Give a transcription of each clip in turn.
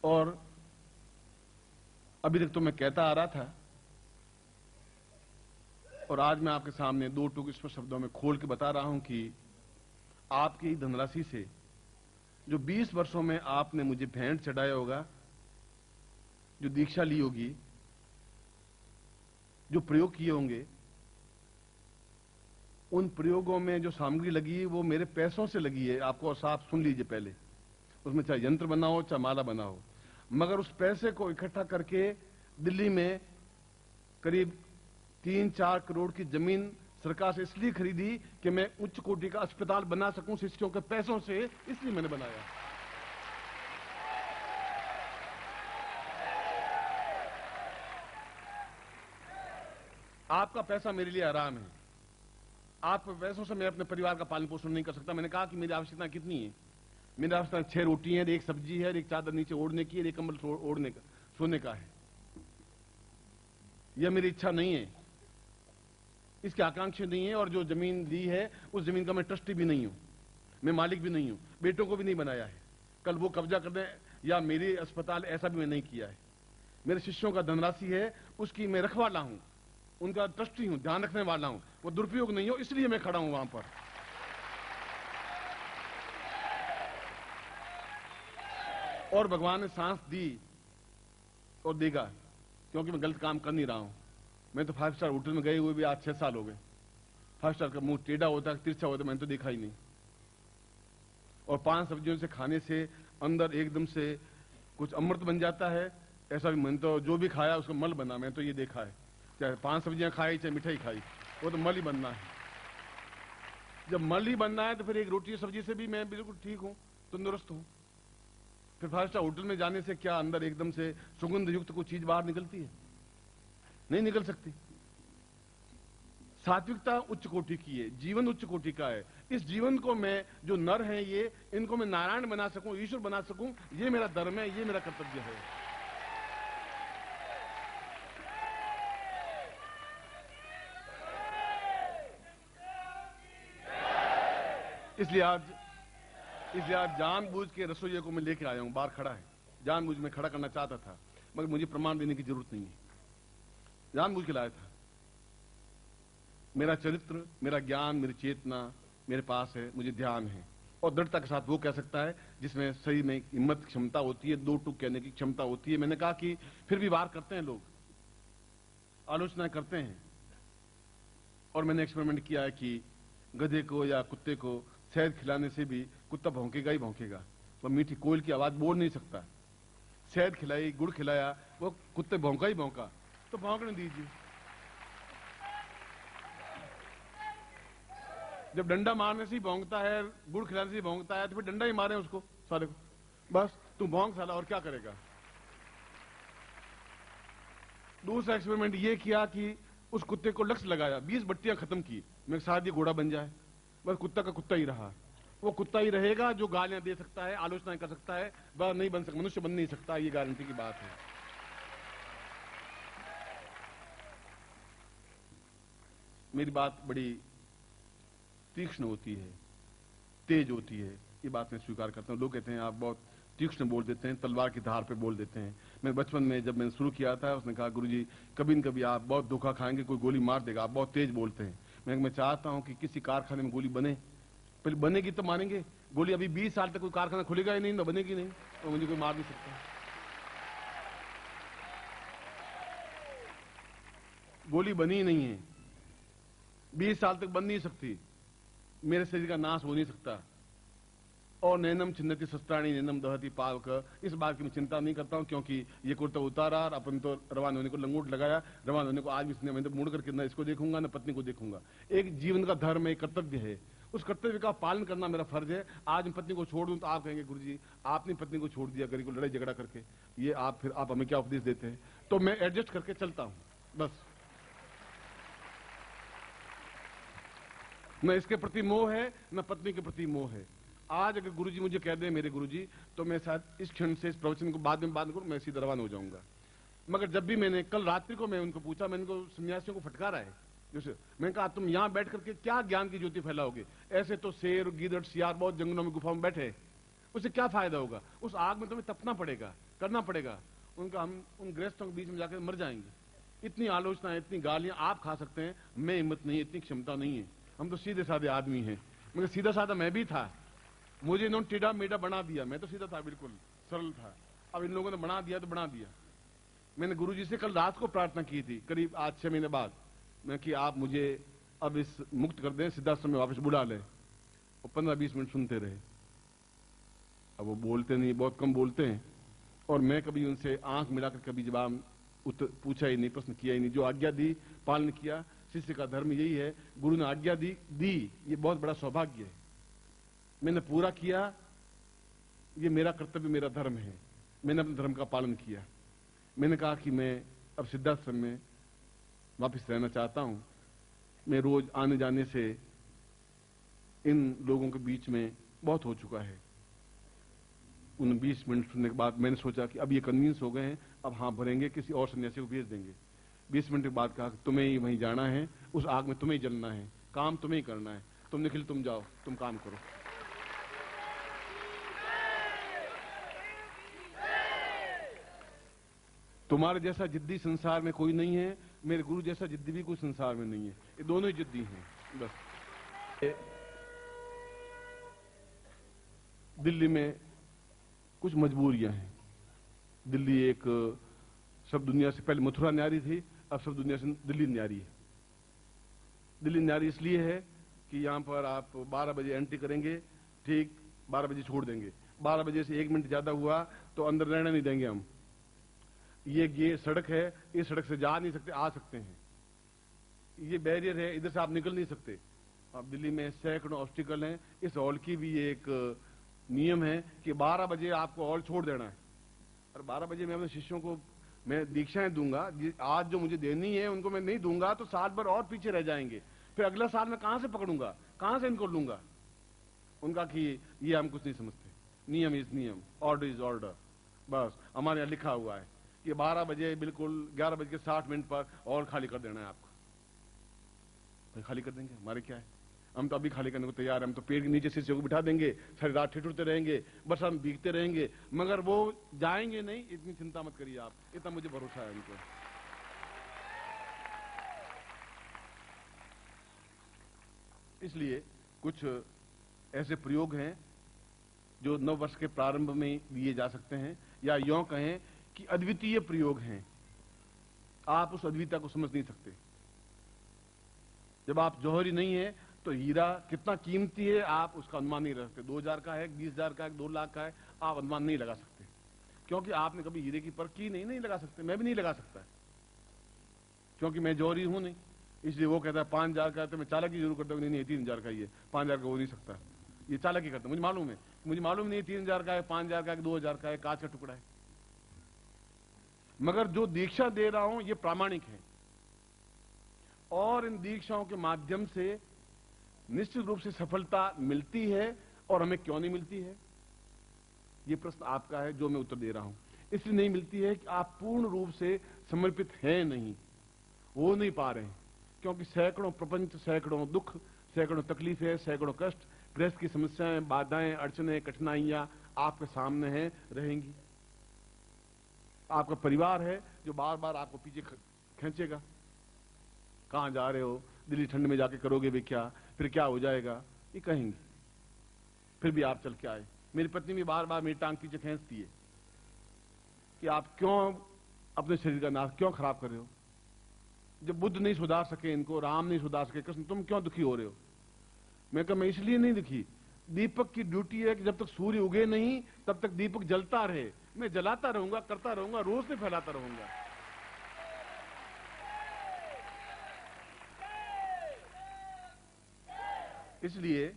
और अभी तक तो मैं कहता आ रहा था, और आज मैं आपके सामने दो टूक स्पष्ट शब्दों में खोल के बता रहा हूं कि आपकी धनराशि से जो 20 वर्षों में आपने मुझे भेंट चढ़ाया होगा, जो दीक्षा ली होगी, जो प्रयोग किए होंगे, उन प्रयोगों में जो सामग्री लगी है वो मेरे पैसों से लगी है। आपको और साफ सुन लीजिए, पहले उसमें चाहे यंत्र बना हो चाहे माला बना हो, मगर उस पैसे को इकट्ठा करके दिल्ली में करीब 3-4 करोड़ की जमीन सरकार से इसलिए खरीदी कि मैं उच्च कोटि का अस्पताल बना सकूं शिष्यों के पैसों से, इसलिए मैंने बनाया। आपका पैसा मेरे लिए आराम है। आप पैसों से मैं अपने परिवार का पालन पोषण नहीं कर सकता। मैंने कहा कि मेरी आवश्यकता कितनी है। मेरी आवश्यकता 6 रोटी है, 1 सब्जी है, 1 चादर नीचे ओढ़ने की है, 1 कंबल ओढ़ने का, सोने का है। यह मेरी इच्छा नहीं है, इसकी आकांक्षा नहीं है। और जो जमीन ली है उस जमीन का मैं ट्रस्टी भी नहीं हूं, मैं मालिक भी नहीं हूं, बेटों को भी नहीं बनाया है कल वो कब्जा करने या मेरे अस्पताल, ऐसा भी मैं नहीं किया है। मेरे शिष्यों का धनराशि है, उसकी मैं रखवाला हूं, उनका ट्रस्टी हूं, ध्यान रखने वाला हूं, वो दुरुपयोग नहीं हो, इसलिए मैं खड़ा हूं वहां पर। और भगवान ने सांस दी और देगा, क्योंकि मैं गलत काम कर नहीं रहा हूं। मैं तो 5 स्टार होटल में गए हुए भी आज 6 साल हो गए। 5 स्टार का मुंह टेढ़ा होता है, तिरछा होता है, मैंने तो देखा ही नहीं। और 5 सब्जियों से खाने से अंदर एकदम से कुछ अमृत बन जाता है, ऐसा भी। मैंने तो जो भी खाया उसका मल बना, मैं तो ये देखा है। चाहे 5 सब्जियां खाई चाहे मिठाई खाई, वो तो मल ही बनना है। जब मल ही बनना है तो फिर 1 रोटी सब्जी से भी मैं बिल्कुल ठीक हूं, तंदुरुस्त हूं। फिर 5 स्टार होटल में जाने से क्या अंदर एकदम से सुगंध युक्त कोई चीज बाहर निकलती है? नहीं निकल सकती। सात्विकता उच्च कोटि की है, जीवन उच्च कोटि का है। इस जीवन को मैं, जो नर हैं ये, इनको मैं नारायण बना सकूं, ईश्वर बना सकूं, ये मेरा धर्म है, ये मेरा कर्तव्य है। इसलिए आज जानबूझ के रसोइये को मैं लेके आया हूं, बाहर खड़ा है। जानबूझ में खड़ा करना चाहता था, मगर मुझे प्रमाण देने की जरूरत नहीं है, जानबूझ के लाया था। मेरा चरित्र, मेरा ज्ञान, मेरी चेतना मेरे पास है, मुझे ध्यान है। और दृढ़ता के साथ वो कह सकता है जिसमें सही में हिम्मत, क्षमता होती है, 2 टूक कहने की क्षमता होती है। मैंने कहा कि फिर भी वार करते हैं लोग, आलोचना करते हैं। और मैंने एक्सपेरिमेंट किया है कि गधे को या कुत्ते को शहद खिलाने से भी कुत्ता भौंकेगा ही भौंकेगा, वो मीठी कोयल की आवाज बोल नहीं सकता। शहद खिलाई, गुड़ खिलाया, वो कुत्ते भौंका ही भौंका, तो भौंकने दीजिए। जब डंडा मारने से ही भौंकता है, गुड़ खिलाने से ही भौंकता है, तो फिर डंडा ही मारे उसको सारे को, बस तू भौंक साला, और क्या करेगा। दूसरा एक्सपेरिमेंट ये किया कि उस कुत्ते को लक्ष्य लगाया, 20 बट्टियां खत्म की, मैं शायद ये घोड़ा बन जाए। बस कुत्ता का कुत्ता ही रहा, वो कुत्ता ही रहेगा जो गालियां दे सकता है, आलोचना कर सकता है, वह नहीं बन सकता, मनुष्य बन नहीं सकता, ये गारंटी की बात है। मेरी बात बड़ी तीक्ष्ण होती है, तेज होती है, ये बात मैं स्वीकार करता हूं। लोग कहते हैं आप बहुत तीक्ष्ण बोल देते हैं, तलवार की धार पे बोल देते हैं। मैं बचपन में जब मैंने शुरू किया था, उसने कहा गुरुजी कभी न कभी आप बहुत धोखा खाएंगे, कोई गोली मार देगा, आप बहुत तेज बोलते हैं। मैं चाहता हूं कि किसी कारखाने में गोली बने, पहले बनेगी तो मानेंगे। गोली अभी 20 साल तक कोई कारखाना खुलेगा ही नहीं, तो बनेगी नहीं, तो मुझे कोई मार नहीं सकता। गोली बनी ही नहीं है, 20 साल तक बन नहीं सकती, मेरे शरीर का नाश हो नहीं सकता। और नैनम छिन्नति शस्त्राणी नैनम दहती पावक, इस बात की मैं चिंता नहीं करता हूं, क्योंकि ये कुर्ता उतारा और अपन तो रवाना होने को लंगोट लगाया। रवाना होने को आज भी मैं तो मुड़ करके न इसको देखूंगा न पत्नी को देखूंगा। एक जीवन का धर्म, एक कर्तव्य है, उस कर्तव्य का पालन करना मेरा फर्ज है। आज मैं पत्नी को छोड़ दूं तो आप कहेंगे गुरुजी आपने पत्नी को छोड़ दिया, गरीब को लड़ाई झगड़ा करके, ये आप फिर आप हमें क्या उपदेश देते हैं। तो मैं एडजस्ट करके चलता हूं, बस। न इसके प्रति मोह है, न पत्नी के प्रति मोह है। आज अगर गुरुजी मुझे कह दें मेरे गुरुजी, तो मैं शायद इस क्षण से इस प्रवचन को बाद में करूं, मैं सीधा रवाना हो जाऊंगा। मगर जब भी मैंने कल रात्रि को मैं उनको पूछा, मैंने उनको सन्यासियों को फटकारा है, जैसे मैंने कहा तुम यहां बैठ करके क्या ज्ञान की ज्योति फैलाओगे। ऐसे तो शेर, गीदड़, सियार बहुत जंगलों में, गुफाओं में बैठे, उससे क्या फायदा होगा? उस आग में तुम्हें तपना पड़ेगा, करना पड़ेगा। उनका हम उन गृहस्थों के बीच में जाकर मर जाएंगे। इतनी आलोचना, इतनी गालियां आप खा सकते हैं, मैं हिम्मत नहीं, इतनी क्षमता नहीं है। हम तो सीधे साधे आदमी हैं। मगर सीधा साधा मैं भी था, मुझे इन्होंने टेढ़ा मेढ़ा बना दिया। मैं तो सीधा था, बिल्कुल सरल था। अब इन लोगों ने बना दिया तो बना दिया। मैंने गुरुजी से कल रात को प्रार्थना की थी, करीब आज 6 महीने बाद, मैं कि आप मुझे अब इस मुक्त कर दें, सिद्धाश्रम में वापस बुला लें। वो 15-20 मिनट सुनते रहे। अब वो बोलते नहीं, बहुत कम बोलते हैं, और मैं कभी उनसे आंख मिलाकर कभी जवाब पूछा ही नहीं, प्रश्न किया ही नहीं। जो आज्ञा दी पालन किया। शिष्य का धर्म यही है, गुरु ने आज्ञा दी, ये बहुत बड़ा सौभाग्य है। मैंने पूरा किया, ये मेरा कर्तव्य, मेरा धर्म है। मैंने अपने धर्म का पालन किया। मैंने कहा कि मैं अब सिद्धाश्रम में वापस रहना चाहता हूं। मैं रोज आने जाने से इन लोगों के बीच में बहुत हो चुका है। उन 20 मिनट सुनने के बाद मैंने सोचा कि अब ये कन्विंस हो गए हैं, अब हाँ भरेंगे, किसी और सन्यासी को भेज देंगे। 20 मिनट के बाद कहा कि तुम्हें ही वहीं जाना है, उस आग में तुम्हें ही जलना है, काम तुम्हें ही करना है। तुम निखिल, तुम जाओ, तुम काम करो। तुम्हारे जैसा जिद्दी संसार में कोई नहीं है, मेरे गुरु जैसा जिद्दी भी कोई संसार में नहीं है। ये दोनों ही जिद्दी हैं। बस दिल्ली में कुछ मजबूरियां हैं। दिल्ली एक सब दुनिया से, पहले मथुरा न्यारी थी, अब सब दुनिया से दिल्ली न्यारी है। दिल्ली न्यारी इसलिए है कि यहां पर आप 12 बजे एंट्री करेंगे, ठीक 12 बजे छोड़ देंगे। 12 बजे से 1 मिनट ज्यादा हुआ तो अंदर रहने नहीं देंगे हम। ये सड़क है, इस सड़क से जा नहीं सकते, आ सकते हैं। ये बैरियर है, इधर से आप निकल नहीं सकते। अब दिल्ली में सैकड़ों ऑब्स्टिकल हैं। इस हॉल की भी एक नियम है कि 12 बजे आपको हॉल छोड़ देना है। और 12 बजे मैं अपने शिष्यों को मैं दीक्षाएं दूंगा। आज जो मुझे देनी है उनको मैं नहीं दूंगा तो साल भर और पीछे रह जाएंगे। फिर अगला साल मैं कहां से पकड़ूंगा, कहां से इनको लूंगा? उनका कि ये हम कुछ नहीं समझते, नियम इज नियम, ऑर्डर इज ऑर्डर। बस हमारे यहां लिखा हुआ है कि 12 बजे बिल्कुल 11:60 पर और खाली कर देना है आपको। तो खाली कर देंगे, हमारे क्या है, हम तो अभी खाली करने को तैयार हैं। हम तो पेड़ के नीचे शिष्यों को बिठा देंगे, सारी रात ठिठुरते रहेंगे, बस हम भीगते रहेंगे, मगर वो जाएंगे नहीं। इतनी चिंता मत करिए आप, इतना मुझे भरोसा है उनको। इसलिए कुछ ऐसे प्रयोग हैं जो नव वर्ष के प्रारंभ में लिए जा सकते हैं, या यूं कहें कि अद्वितीय प्रयोग हैं। आप उस अद्वितीयता को समझ नहीं सकते। जब आप जौहरी नहीं है तो हीरा कितना कीमती है आप उसका अनुमान नहीं लगा सकते। 2000 का है, 20,000 का है, 2 लाख का है, आप अनुमान नहीं लगा सकते, क्योंकि आपने कभी हीरे की परख की नहीं लगा सकते। मैं भी नहीं लगा सकता, क्योंकि मैं जौहरी हूं नहीं। इसलिए वो कहता है 5,000 का है तो मैं चालाकी जरूर करता हूँ, नहीं 3,000 का ही है, 5,000 का हो नहीं सकता। ये चालाकी करता, मुझे मालूम है, मुझे मालूम नहीं 3,000 का है, 5,000 का है, 2,000 का है, कांच का टुकड़ा है। मगर जो दीक्षा दे रहा हूं ये प्रामाणिक है, और इन दीक्षाओं के माध्यम से निश्चित रूप से सफलता मिलती है। और हमें क्यों नहीं मिलती है, ये प्रश्न आपका है, जो मैं उत्तर दे रहा हूं। इसलिए नहीं मिलती है कि आप पूर्ण रूप से समर्पित हैं नहीं, हो नहीं पा रहे हैं, क्योंकि सैकड़ों प्रपंच, सैकड़ों दुख, सैकड़ों तकलीफें, सैकड़ों कष्ट, गृहस्थ की समस्याएं, बाधाएं, अड़चने, कठिनाइयां आपके सामने हैं, रहेंगी। आपका परिवार है जो बार बार आपको पीछे खींचेगा। कहां जा रहे हो, दिल्ली ठंड में जाके करोगे भी क्या, फिर क्या हो जाएगा, ये कहेंगे। फिर भी आप चल के आए। मेरी पत्नी भी बार बार मेरी टांग पीछे खींचती है कि आप क्यों अपने शरीर का नाश क्यों खराब कर रहे हो। जब बुद्ध नहीं सुधार सके इनको, राम नहीं सुधार सके, कृष्ण, तुम क्यों दुखी हो रहे हो? मैं कहा मैं इसलिए नहीं दुखी, दीपक की ड्यूटी है कि जब तक सूर्य उगे नहीं तब तक दीपक जलता रहे। मैं जलाता रहूंगा, करता रहूंगा, रोज से फैलाता रहूंगा। इसलिए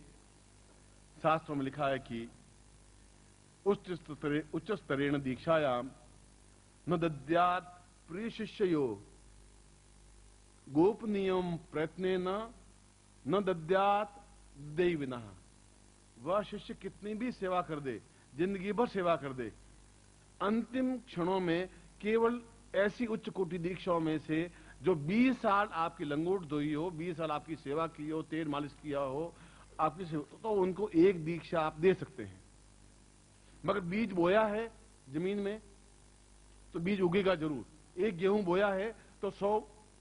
शास्त्रों में लिखा है कि उच्च स्तरेण दीक्षायाम न दद्यात् प्रिय शिष्यो गोपनीयम प्रयत्नेन न दद्यात् दैविनः। वह शिष्य कितनी भी सेवा कर दे, जिंदगी भर सेवा कर दे, अंतिम क्षणों में केवल ऐसी उच्च कोटि दीक्षाओं में से जो 20 साल आपकी लंगोट धोई हो, 20 साल आपकी सेवा की हो, तेल मालिश किया हो आपकी, तो उनको एक दीक्षा आप दे सकते हैं। मगर बीज बोया है जमीन में तो बीज उगेगा जरूर। एक गेहूं बोया है तो 100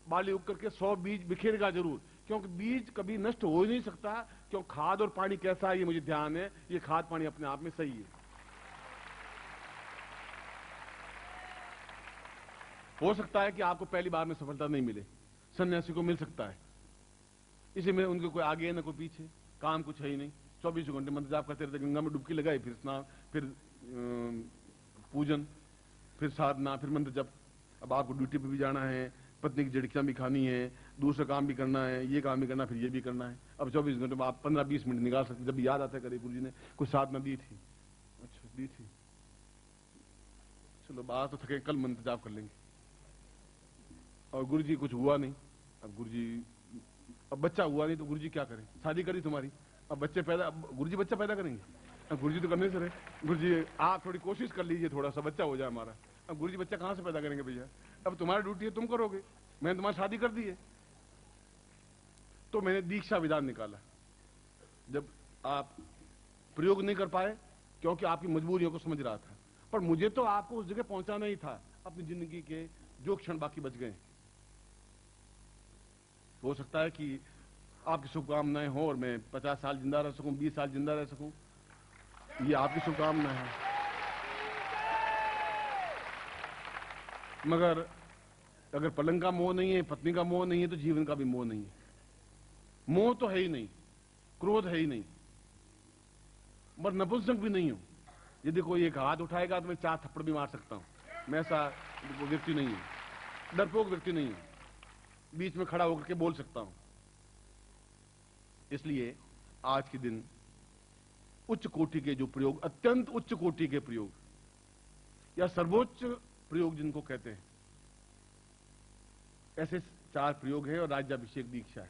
बाली उग करके 100 बीज बिखेरेगा जरूर, क्योंकि बीज कभी नष्ट हो ही नहीं सकता। क्यों खाद और पानी कैसा है ये मुझे ध्यान है, ये खाद पानी अपने आप में सही है। हो सकता है कि आपको पहली बार में सफलता नहीं मिले, सन्यासी को मिल सकता है। इसी में उनके कोई आगे है ना कोई पीछे, काम कुछ है ही नहीं, 24 घंटे मंत्र जाप करते रहते, गंगा में डुबकी लगाई, फिर स्नान, फिर पूजन, फिर साधना, फिर मंत्र जप। अब आपको ड्यूटी पे भी जाना है, पत्नी की झिड़कियां भी खानी है, दूसरा काम भी करना है, ये काम भी करना, फिर ये भी करना है। अब 24 घंटे में आप 15-20 मिनट निकाल सकते, जब भी याद आता है करे गुरु जी ने कुछ साधना दी थी, अच्छा दी थी, चलो बात तो थके, कल मंत्र जाप कर लेंगे। और गुरु जी कुछ हुआ नहीं, अब गुरु जी, अब बच्चा हुआ नहीं तो गुरु जी क्या करें, शादी करी तुम्हारी, अब बच्चे पैदा, गुरु जी बच्चा पैदा करेंगे, अब गुरु जी तो करने से रहे। गुरु जी आप थोड़ी कोशिश कर लीजिए, थोड़ा सा बच्चा हो जाए हमारा। अब गुरु जी बच्चा कहां से पैदा करेंगे भैया, अब तुम्हारी ड्यूटी है, तुम करोगे, मैंने तुम्हारी शादी कर दी है। तो मैंने दीक्षा विधान निकाला। जब आप प्रयोग नहीं कर पाए क्योंकि आपकी मजबूरियों को समझ रहा था, पर मुझे तो आपको उस जगह पहुंचाना ही था, अपनी जिंदगी के जो क्षण बाकी बच गए। हो सकता है कि आपकी शुभकामनाएं हो और मैं 50 साल जिंदा रह सकूं, 20 साल जिंदा रह सकूं, ये आपकी शुभकामना है। मगर अगर पलंग का मोह नहीं है, पत्नी का मोह नहीं है, तो जीवन का भी मोह नहीं है। मोह तो है ही नहीं, क्रोध है ही नहीं, मगर नपुंसक भी नहीं हूं। यदि कोई एक हाथ उठाएगा तो मैं 4 थप्पड़ भी मार सकता हूं, मैं ऐसा व्यक्ति नहीं हूं, डरपोक व्यक्ति नहीं हूं, बीच में खड़ा होकर के बोल सकता हूं। इसलिए आज के दिन उच्च कोटि के जो प्रयोग, अत्यंत उच्च कोटि के प्रयोग या सर्वोच्च प्रयोग जिनको कहते हैं, ऐसे 4 प्रयोग है और राज्याभिषेक दीक्षा है।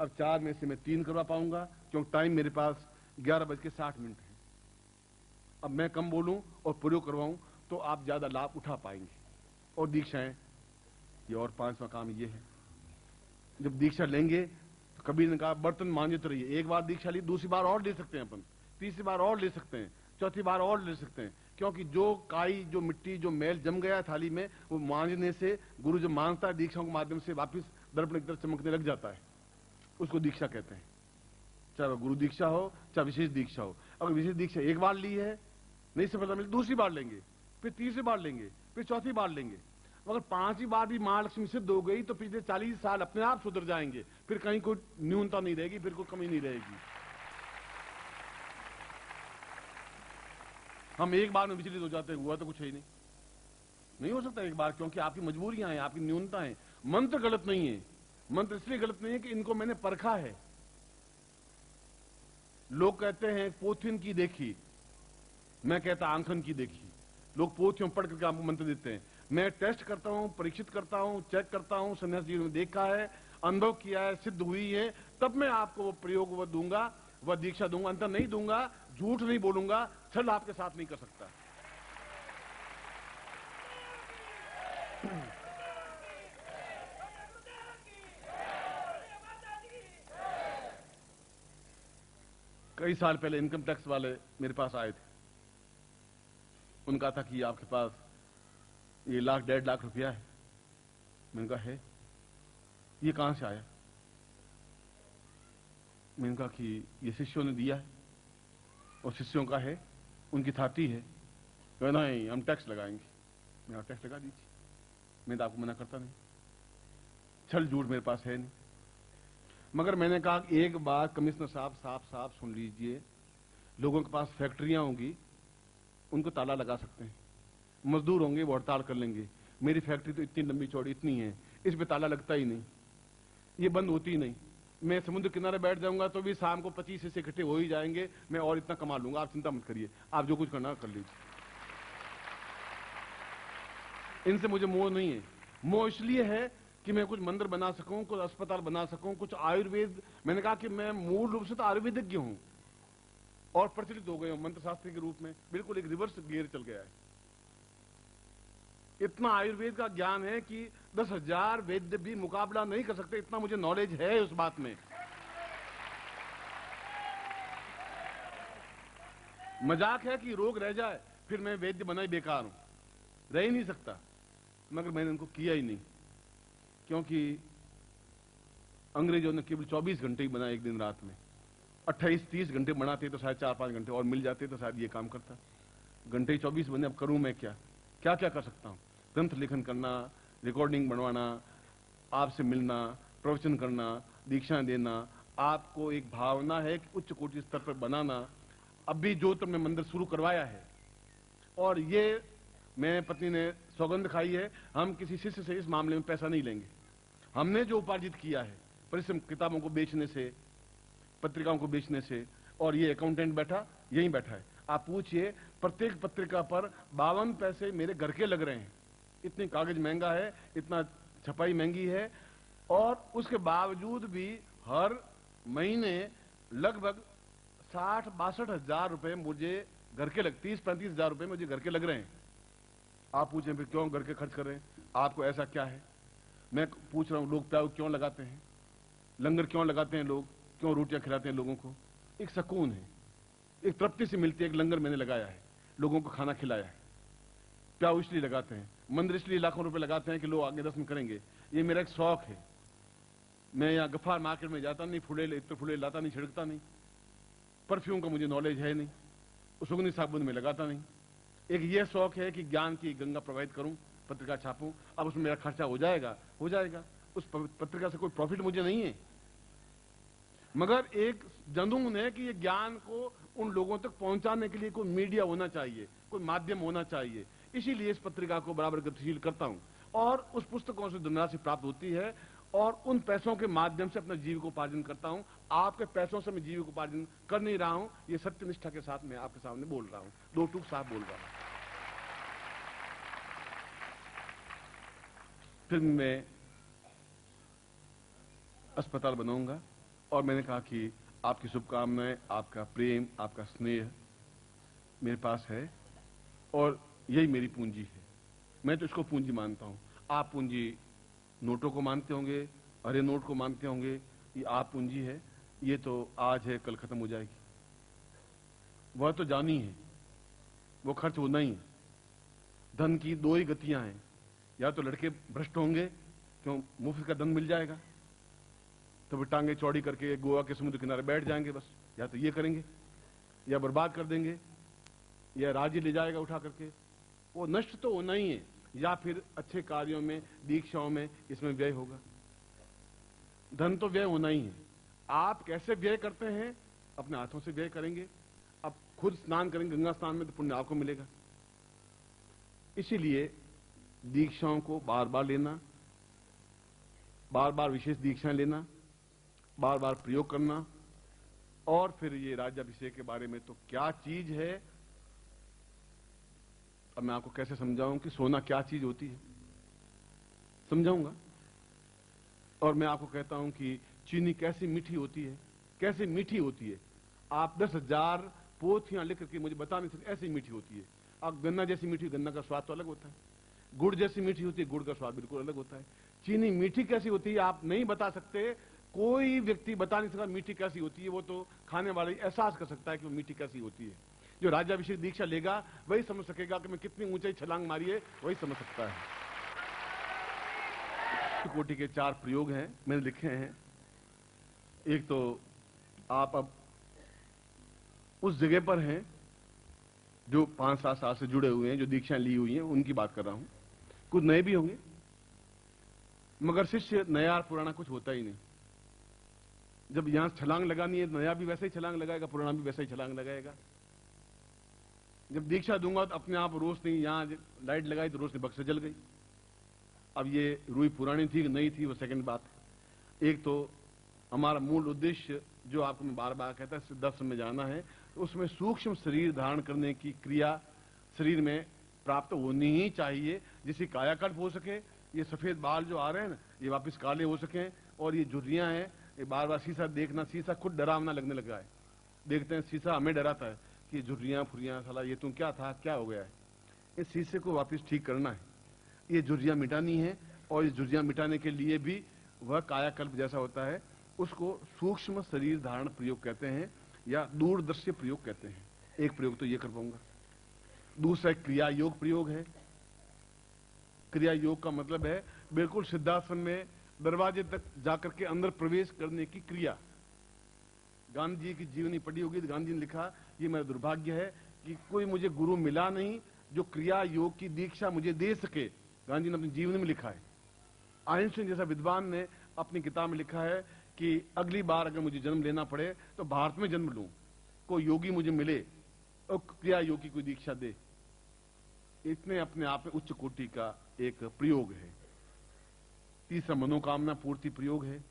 अब 4 में से मैं 3 करवा पाऊंगा क्योंकि टाइम मेरे पास 11:60 है। अब मैं कम बोलूं और प्रयोग करवाऊं तो आप ज्यादा लाभ उठा पाएंगे। और दीक्षाएं ये, और 5वां काम ये है, जब दीक्षा लेंगे तो कबीर ने कहा बर्तन मांजते रहिए। एक बार दीक्षा ली, दूसरी बार और ले सकते हैं अपन, तीसरी बार और ले सकते हैं, चौथी बार और ले सकते हैं, क्योंकि जो काई, जो मिट्टी, जो मैल जम गया थाली में, वो मांजने से गुरु जब मांजता है दीक्षाओं के माध्यम से वापिस दर्पण की तरफ चमकने लग जाता है, उसको दीक्षा कहते हैं। चाहे गुरु दीक्षा हो चाहे विशेष दीक्षा हो। अगर विशेष दीक्षा एक बार ली है, नहीं सफलता मिली, दूसरी बार लेंगे, फिर तीसरी बार लेंगे, फिर चौथी बार लेंगे। अगर 5वीं बार भी महालक्ष्मी सिद्ध हो गई तो पिछले 40 साल अपने आप सुधर जाएंगे, फिर कहीं कोई न्यूनता नहीं रहेगी, फिर कोई कमी नहीं रहेगी। हम एक बार में विचलित हो जाते हैं, हुआ तो कुछ है ही नहीं हो सकता एक बार, क्योंकि आपकी मजबूरियां हैं, आपकी न्यूनता है। मंत्र गलत नहीं है, मंत्र इसलिए गलत नहीं है कि इनको मैंने परखा है। लोग कहते हैं पोथिन की देखी, मैं कहता आंखन की देखी। लोग पोथियों पढ़ करके आपको मंत्र देते हैं, मैं टेस्ट करता हूं, परीक्षित करता हूं, चेक करता हूं, सन्यास जी ने देखा है, अनुभव किया है, सिद्ध हुई है, तब मैं आपको वो प्रयोग वो दूंगा, वह दीक्षा दूंगा। अंतर नहीं दूंगा, झूठ नहीं बोलूंगा, छल आपके साथ नहीं कर सकता। कई साल पहले इनकम टैक्स वाले मेरे पास आए थे, उनका था कि आपके पास ये 1,00,000-1.5 लाख रुपया है। मैंने कहा है, ये कहां से आया? मैंने कहा कि ये शिष्यों ने दिया है और शिष्यों का है, उनकी थाती है। कहना नहीं, हम टैक्स लगाएंगे। मैं टैक्स लगा दीजिए, मैं तो आपको मना करता नहीं, छल झूठ मेरे पास है नहीं। मगर मैंने कहा एक बार कमिश्नर साहब साफ सुन लीजिए, लोगों के पास फैक्ट्रियां होंगी, उनको ताला लगा सकते हैं, मजदूर होंगे वो हड़ताल कर लेंगे। मेरी फैक्ट्री तो इतनी लंबी चौड़ी इतनी है, इस पे ताला लगता ही नहीं, ये बंद होती ही नहीं। मैं समुद्र किनारे बैठ जाऊंगा तो भी शाम को 25 हिस्से इकट्ठे हो ही जाएंगे, मैं और इतना कमा लूंगा, आप चिंता मत करिए, आप जो कुछ करना कर लीजिए। इनसे मुझे मोह नहीं है। मोह इसलिए है कि मैं कुछ मंदिर बना सकूं, कुछ अस्पताल बना सकूं, कुछ आयुर्वेद। मैंने कहा कि मैं मूल रूप से तो आयुर्वेदिज्ञ हूं और प्रचलित हो गए हूं मंत्र शास्त्री के रूप में, बिल्कुल एक रिवर्स गियर चल गया है। इतना आयुर्वेद का ज्ञान है कि 10,000 वैद्य भी मुकाबला नहीं कर सकते, इतना मुझे नॉलेज है उस बात में। मजाक है कि रोग रह जाए फिर मैं वैद्य बना ही बेकार हूं, रह ही नहीं सकता। मगर मैंने उनको किया ही नहीं, क्योंकि अंग्रेजों ने केवल 24 घंटे ही बना एक दिन रात में। 28-30 घंटे बनाते तो शायद 4-5 घंटे और मिल जाते तो शायद ये काम करता। घंटे ही 24 बने, अब करूं मैं क्या क्या क्या कर सकता हूं? ग्रंथ लेखन करना, रिकॉर्डिंग बनवाना, आपसे मिलना, प्रवचन करना, दीक्षा देना, आपको एक भावना है कि उच्च कोटि स्तर पर बनाना। अब भी जोधपुर में मंदिर शुरू करवाया है और ये मैं पत्नी ने सौगंध खाई है, हम किसी शिष्य से इस मामले में पैसा नहीं लेंगे। हमने जो उपार्जित किया है परिश्रम, किताबों को बेचने से, पत्रिकाओं को बेचने से, और ये अकाउंटेंट बैठा यहीं बैठा है, आप पूछिए प्रत्येक पत्रिका पर 52 पैसे मेरे घर के लग रहे हैं। इतनी कागज महंगा है, इतना छपाई महंगी है, और उसके बावजूद भी हर महीने लगभग 60-62 हजार रुपए मुझे घर के 30-35 हजार रुपए मुझे घर के लग रहे हैं। आप पूछें फिर क्यों घर के खर्च कर रहे हैं, आपको ऐसा क्या है? मैं पूछ रहा हूं, लोग प्याऊ क्यों लगाते हैं, लंगर क्यों लगाते हैं, लोग क्यों रोटियां खिलाते हैं लोगों को? एक सुकून है, एक तृप्ति से मिलती है। एक लंगर मैंने लगाया है, लोगों को खाना खिलाया है। प्याऊ इसलिए लगाते हैं, मंदिर इसलिए लाखों रुपए लगाते हैं कि लोग आगे दर्शन करेंगे। ये मेरा एक शौक है। मैं यहाँ गफ्फार मार्केट में जाता नहीं, फुले इत्र फुले लाता नहीं, छिड़कता नहीं, परफ्यूम का मुझे नॉलेज है नहीं, सुगंधी साबुन में लगाता नहीं। एक ये शौक है कि ज्ञान की गंगा प्रवाहित करूं, पत्रिका छापूं। अब उसमें मेरा खर्चा हो जाएगा, उस पत्रिका से कोई प्रॉफिट मुझे नहीं है, मगर एक जुनून है कि ये ज्ञान को उन लोगों तक पहुंचाने के लिए कोई मीडिया होना चाहिए, कोई माध्यम होना चाहिए। इसीलिए इस पत्रिका को बराबर गतिशील करता हूं, और उस पुस्तकों से धनराशि प्राप्त होती है, और उन पैसों के माध्यम से अपना जीविकोपार्जन करता हूं। आपके पैसों से मैं जीविकोपार्जन कर नहीं रहा हूं, ये सत्यनिष्ठा के साथ मैं आपके सामने बोल रहा हूं, दो टूक साफ बोल रहा हूं। फिर मैं अस्पताल बनाऊंगा, और मैंने कहा कि आपकी शुभकामनाएं, आपका प्रेम, आपका स्नेह मेरे पास है, और यही मेरी पूंजी है। मैं तो इसको पूंजी मानता हूं। आप पूंजी नोटों को मानते होंगे, हरे नोट को मानते होंगे, ये आप पूंजी है, ये तो आज है कल खत्म हो जाएगी। वह तो जानी है, वो खर्च होना ही है। धन की दो ही गतियां हैं, या तो लड़के भ्रष्ट होंगे, क्यों मुफ्त का धन मिल जाएगा तो वे टांगे चौड़ी करके गोवा के समुद्र किनारे बैठ जाएंगे बस, या तो ये करेंगे, या बर्बाद कर देंगे, या राज्य ले जाएगा उठा करके। वो नष्ट तो होना ही है, या फिर अच्छे कार्यों में, दीक्षाओं में इसमें व्यय होगा। धन तो व्यय होना ही है। आप कैसे व्यय करते हैं? अपने हाथों से व्यय करेंगे। अब खुद स्नान करेंगे गंगा स्नान में तो पुण्य आपको मिलेगा। इसीलिए दीक्षाओं को बार बार लेना, बार बार विशेष दीक्षाएं लेना, बार बार प्रयोग करना, और फिर ये राज्याभिषेक के बारे में तो क्या चीज है, अब मैं आपको कैसे समझाऊं कि सोना क्या चीज होती है, समझाऊंगा। और मैं आपको कहता हूं कि चीनी कैसी मीठी होती है, कैसे मीठी होती है। आप 10,000 पोथियां लिख करके मुझे बता नहीं सकते, ऐसी मीठी होती है। अब गन्ना जैसी मीठी, गन्ना का स्वाद तो अलग होता है। गुड़ जैसी मीठी होती है, गुड़ का स्वाद बिल्कुल अलग होता है। चीनी मीठी कैसी होती है आप नहीं बता सकते, कोई व्यक्ति बता नहीं सकता मीठी कैसी होती है। वो तो खाने वाला ही एहसास कर सकता है कि वो मीठी कैसी होती है। जो राज्याभिषेक दीक्षा लेगा वही समझ सकेगा कि मैं कितनी ऊंचाई छलांग मारी है, वही समझ सकता है। कोटि के 4 प्रयोग हैं, मैंने लिखे हैं। एक तो आप अब उस जगह पर हैं जो 5-7 साल से जुड़े हुए हैं, जो दीक्षा ली हुई हैं, उनकी बात कर रहा हूं। कुछ नए भी होंगे, मगर शिष्य नया पुराना कुछ होता ही नहीं। जब यहां छलांग लगानी है, नया भी वैसा ही छलांग लगाएगा, पुराना भी वैसा ही छलांग लगाएगा। जब दीक्षा दूंगा तो अपने आप रोशनी, यहां लाइट लगाई तो रोशनी बक्से जल गई। अब ये रूई पुरानी थी कि नई थी, वो सेकंड बात है। एक तो हमारा मूल उद्देश्य जो आपको मैं बार बार कहता है, दर्शन में जाना है, तो उसमें सूक्ष्म शरीर धारण करने की क्रिया शरीर में प्राप्त होनी ही चाहिए, जिससे कायाकल्प हो सके। ये सफेद बाल जो आ रहे हैं ना, ये वापस काले हो सकें, और ये झुर्रियां हैं, ये बार बार शीशा देखना, शीशा खुद डरावना लगने लगा है। देखते हैं शीशा हमें डराता है कि झुर्रियां फुर्रियां, साला ये तुम क्या था, क्या हो गया है। इस शीशे को वापस ठीक करना है, ये झुर्रियां मिटानी है, और ये झुर्रियां मिटाने के लिए भी वह कायाकल्प जैसा होता है, उसको सूक्ष्म शरीर धारण प्रयोग कहते हैं, या दूरदर्शी प्रयोग कहते हैं। एक प्रयोग तो ये कर पाऊंगा। दूसरा एक क्रिया योग प्रयोग है। क्रिया योग का मतलब है बिल्कुल सिद्धासन में दरवाजे तक जाकर के अंदर प्रवेश करने की क्रिया। गांधी जी की जीवनी पढ़ी होगी तो गांधी जी ने लिखा, ये मेरा दुर्भाग्य है कि कोई मुझे गुरु मिला नहीं जो क्रिया योग की दीक्षा मुझे दे सके। गांधी ने अपनी जीवन में लिखा है। आइंस्टाइन जैसा विद्वान ने अपनी किताब में लिखा है कि अगली बार अगर मुझे जन्म लेना पड़े तो भारत में जन्म लूं, कोई योगी मुझे मिले और क्रिया योग की कोई दीक्षा दे। इतने अपने आप में उच्च कोटि का एक प्रयोग है। तीसरा मनोकामना पूर्ति प्रयोग है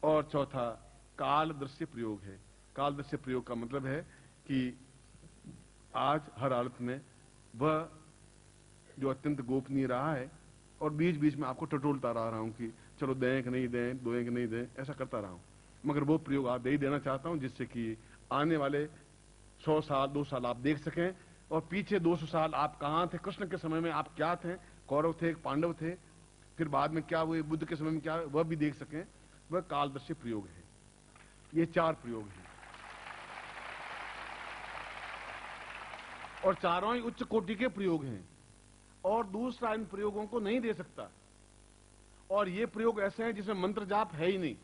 और चौथा काल दृश्य प्रयोग है। काल दृश्य प्रयोग का मतलब है कि आज हर हालत में वह जो अत्यंत गोपनीय रहा है और बीच बीच में आपको टटोलता रहा हूं कि चलो दें कि नहीं दें, दोएं कि नहीं दें, ऐसा करता रहा हूं, मगर वो प्रयोग आप दे ही देना चाहता हूं जिससे कि आने वाले 100 साल 2 साल आप देख सकें और पीछे 200 साल आप कहां थे, कृष्ण के समय में आप क्या थे, कौरव थे पांडव थे, फिर बाद में क्या हुए, बुद्ध के समय में क्या, वह भी देख सकें। वह कालदर्शी प्रयोग है। ये 4 प्रयोग हैं और चारों ही उच्च कोटि के प्रयोग हैं और दूसरा इन प्रयोगों को नहीं दे सकता। और ये प्रयोग ऐसे हैं जिसमें मंत्र जाप है ही नहीं,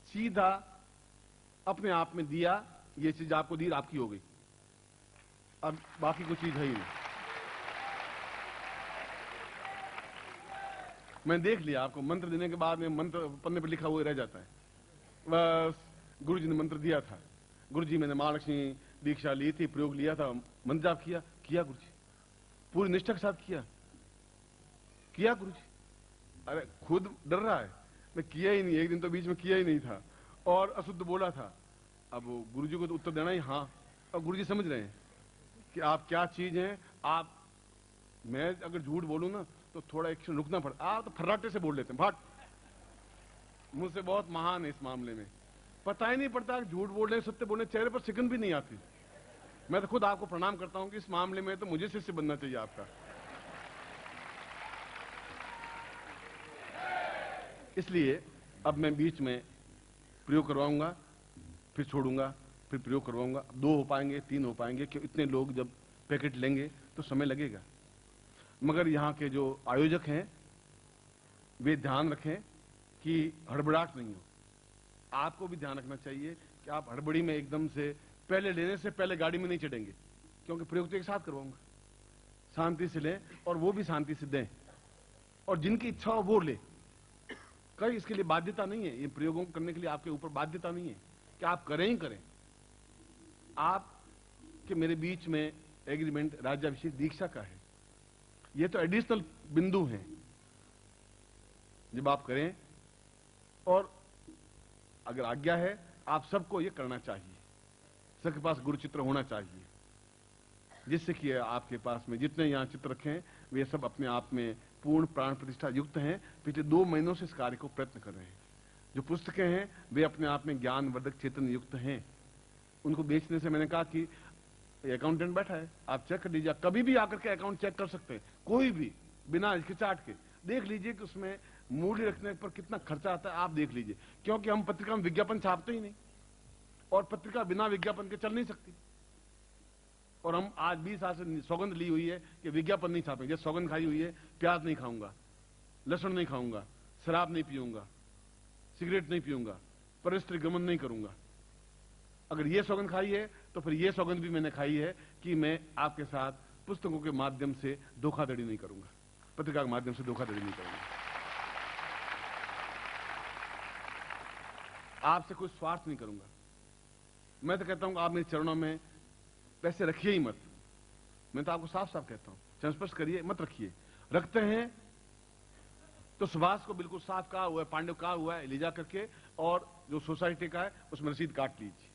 सीधा अपने आप में दिया, ये चीज आपको दी, आपकी हो गई, अब बाकी कोई चीज है ही नहीं। मैं देख लिया आपको मंत्र देने के बाद में मंत्र पन्ने पर लिखा हुआ रह जाता है। बस गुरु जी ने मंत्र दिया था, गुरु जी मैंने महालक्ष्मी दीक्षा ली थी, प्रयोग लिया था, मंत्र जाप किया गुरु जी, पूरी निष्ठा के साथ किया गुरु जी। अरे खुद डर रहा है, मैं किया ही नहीं, एक दिन तो बीच में किया ही नहीं था और अशुद्ध बोला था। अब गुरु जी को तो उत्तर देना ही हाँ, और गुरु जी समझ रहे हैं कि आप क्या चीज हैं। आप, मैं अगर झूठ बोलूं ना तो थोड़ा एक क्षण रुकना पड़ता, आप तो फर्राटे से बोल लेते हैं, भाट मुझसे बहुत महान है इस मामले में, पता ही नहीं पड़ता झूठ बोलने सत्य बोलने, चेहरे पर सिकन भी नहीं आती। मैं तो खुद आपको प्रणाम करता हूं कि इस मामले में तो मुझे शिष्य बनना चाहिए आपका। इसलिए अब मैं बीच में प्रयोग करवाऊंगा, फिर छोड़ूंगा, फिर प्रयोग करवाऊंगा। 2 हो पाएंगे, 3 हो पाएंगे, क्यों इतने लोग जब पैकेट लेंगे तो समय लगेगा। मगर यहां के जो आयोजक हैं वे ध्यान रखें कि हड़बड़ाहट नहीं हो। आपको भी ध्यान रखना चाहिए कि आप हड़बड़ी में एकदम से पहले लेने से पहले गाड़ी में नहीं चढ़ेंगे, क्योंकि प्रयोग तो एक साथ करवाऊंगा। शांति से लें और वो भी शांति से दें और जिनकी इच्छा हो वो ले। कहीं इसके लिए बाध्यता नहीं है, ये प्रयोगों को करने के लिए आपके ऊपर बाध्यता नहीं है कि आप करें ही करें। आप कि मेरे बीच में एग्रीमेंट राज्याभिषेक दीक्षा का है, ये तो एडिशनल बिंदु हैं जब आप करें। और अगर आज्ञा है आप सबको ये करना चाहिए, सबके पास गुरु चित्र होना चाहिए, जिससे कि आपके पास में जितने यहां चित्र रखे हैं वे सब अपने आप में पूर्ण प्राण प्रतिष्ठा युक्त हैं। पिछले 2 महीनों से इस कार्य को प्रयत्न कर रहे हैं। जो पुस्तकें हैं वे अपने आप में ज्ञानवर्धक चेतन युक्त हैं। उनको बेचने से मैंने कहा कि अकाउंटेंट बैठा है, आप चेक कर लीजिए, कभी भी आकर के अकाउंट चेक कर सकते हैं, कोई भी, बिना हिचकिचाहट के देख लीजिए कि उसमें मूल्य रखने पर कितना खर्चा आता है, आप देख लीजिए। क्योंकि हम पत्रिका में विज्ञापन छापते ही नहीं और पत्रिका बिना विज्ञापन के चल नहीं सकती। और हम आज 20 साल से सौगंध ली हुई है कि विज्ञापन नहीं छापेंगे। सौगंध खाई हुई है, प्याज नहीं खाऊंगा, लहसुन नहीं खाऊंगा, शराब नहीं पीऊंगा, सिगरेट नहीं पीऊंगा, परस्त्री गमन नहीं करूंगा। अगर ये सौगंध खाई है तो फिर ये सौगंध भी मैंने खाई है कि मैं आपके साथ पुस्तकों के माध्यम से धोखाधड़ी नहीं करूंगा, पत्रिका के माध्यम से धोखाधड़ी नहीं करूंगा। आपसे कोई स्वार्थ नहीं करूंगा। मैं तो कहता हूं आप मेरे चरणों में पैसे रखिए ही मत। मैं तो आपको साफ साफ कहता हूं, संस्पर्श करिए मत, रखिए। रखते हैं तो सुभाष को बिल्कुल साफ कहा हुआ है, पांडव कहा हुआ है, ले जा करके और जो सोसाइटी का है उसमें रसीद काट लीजिए,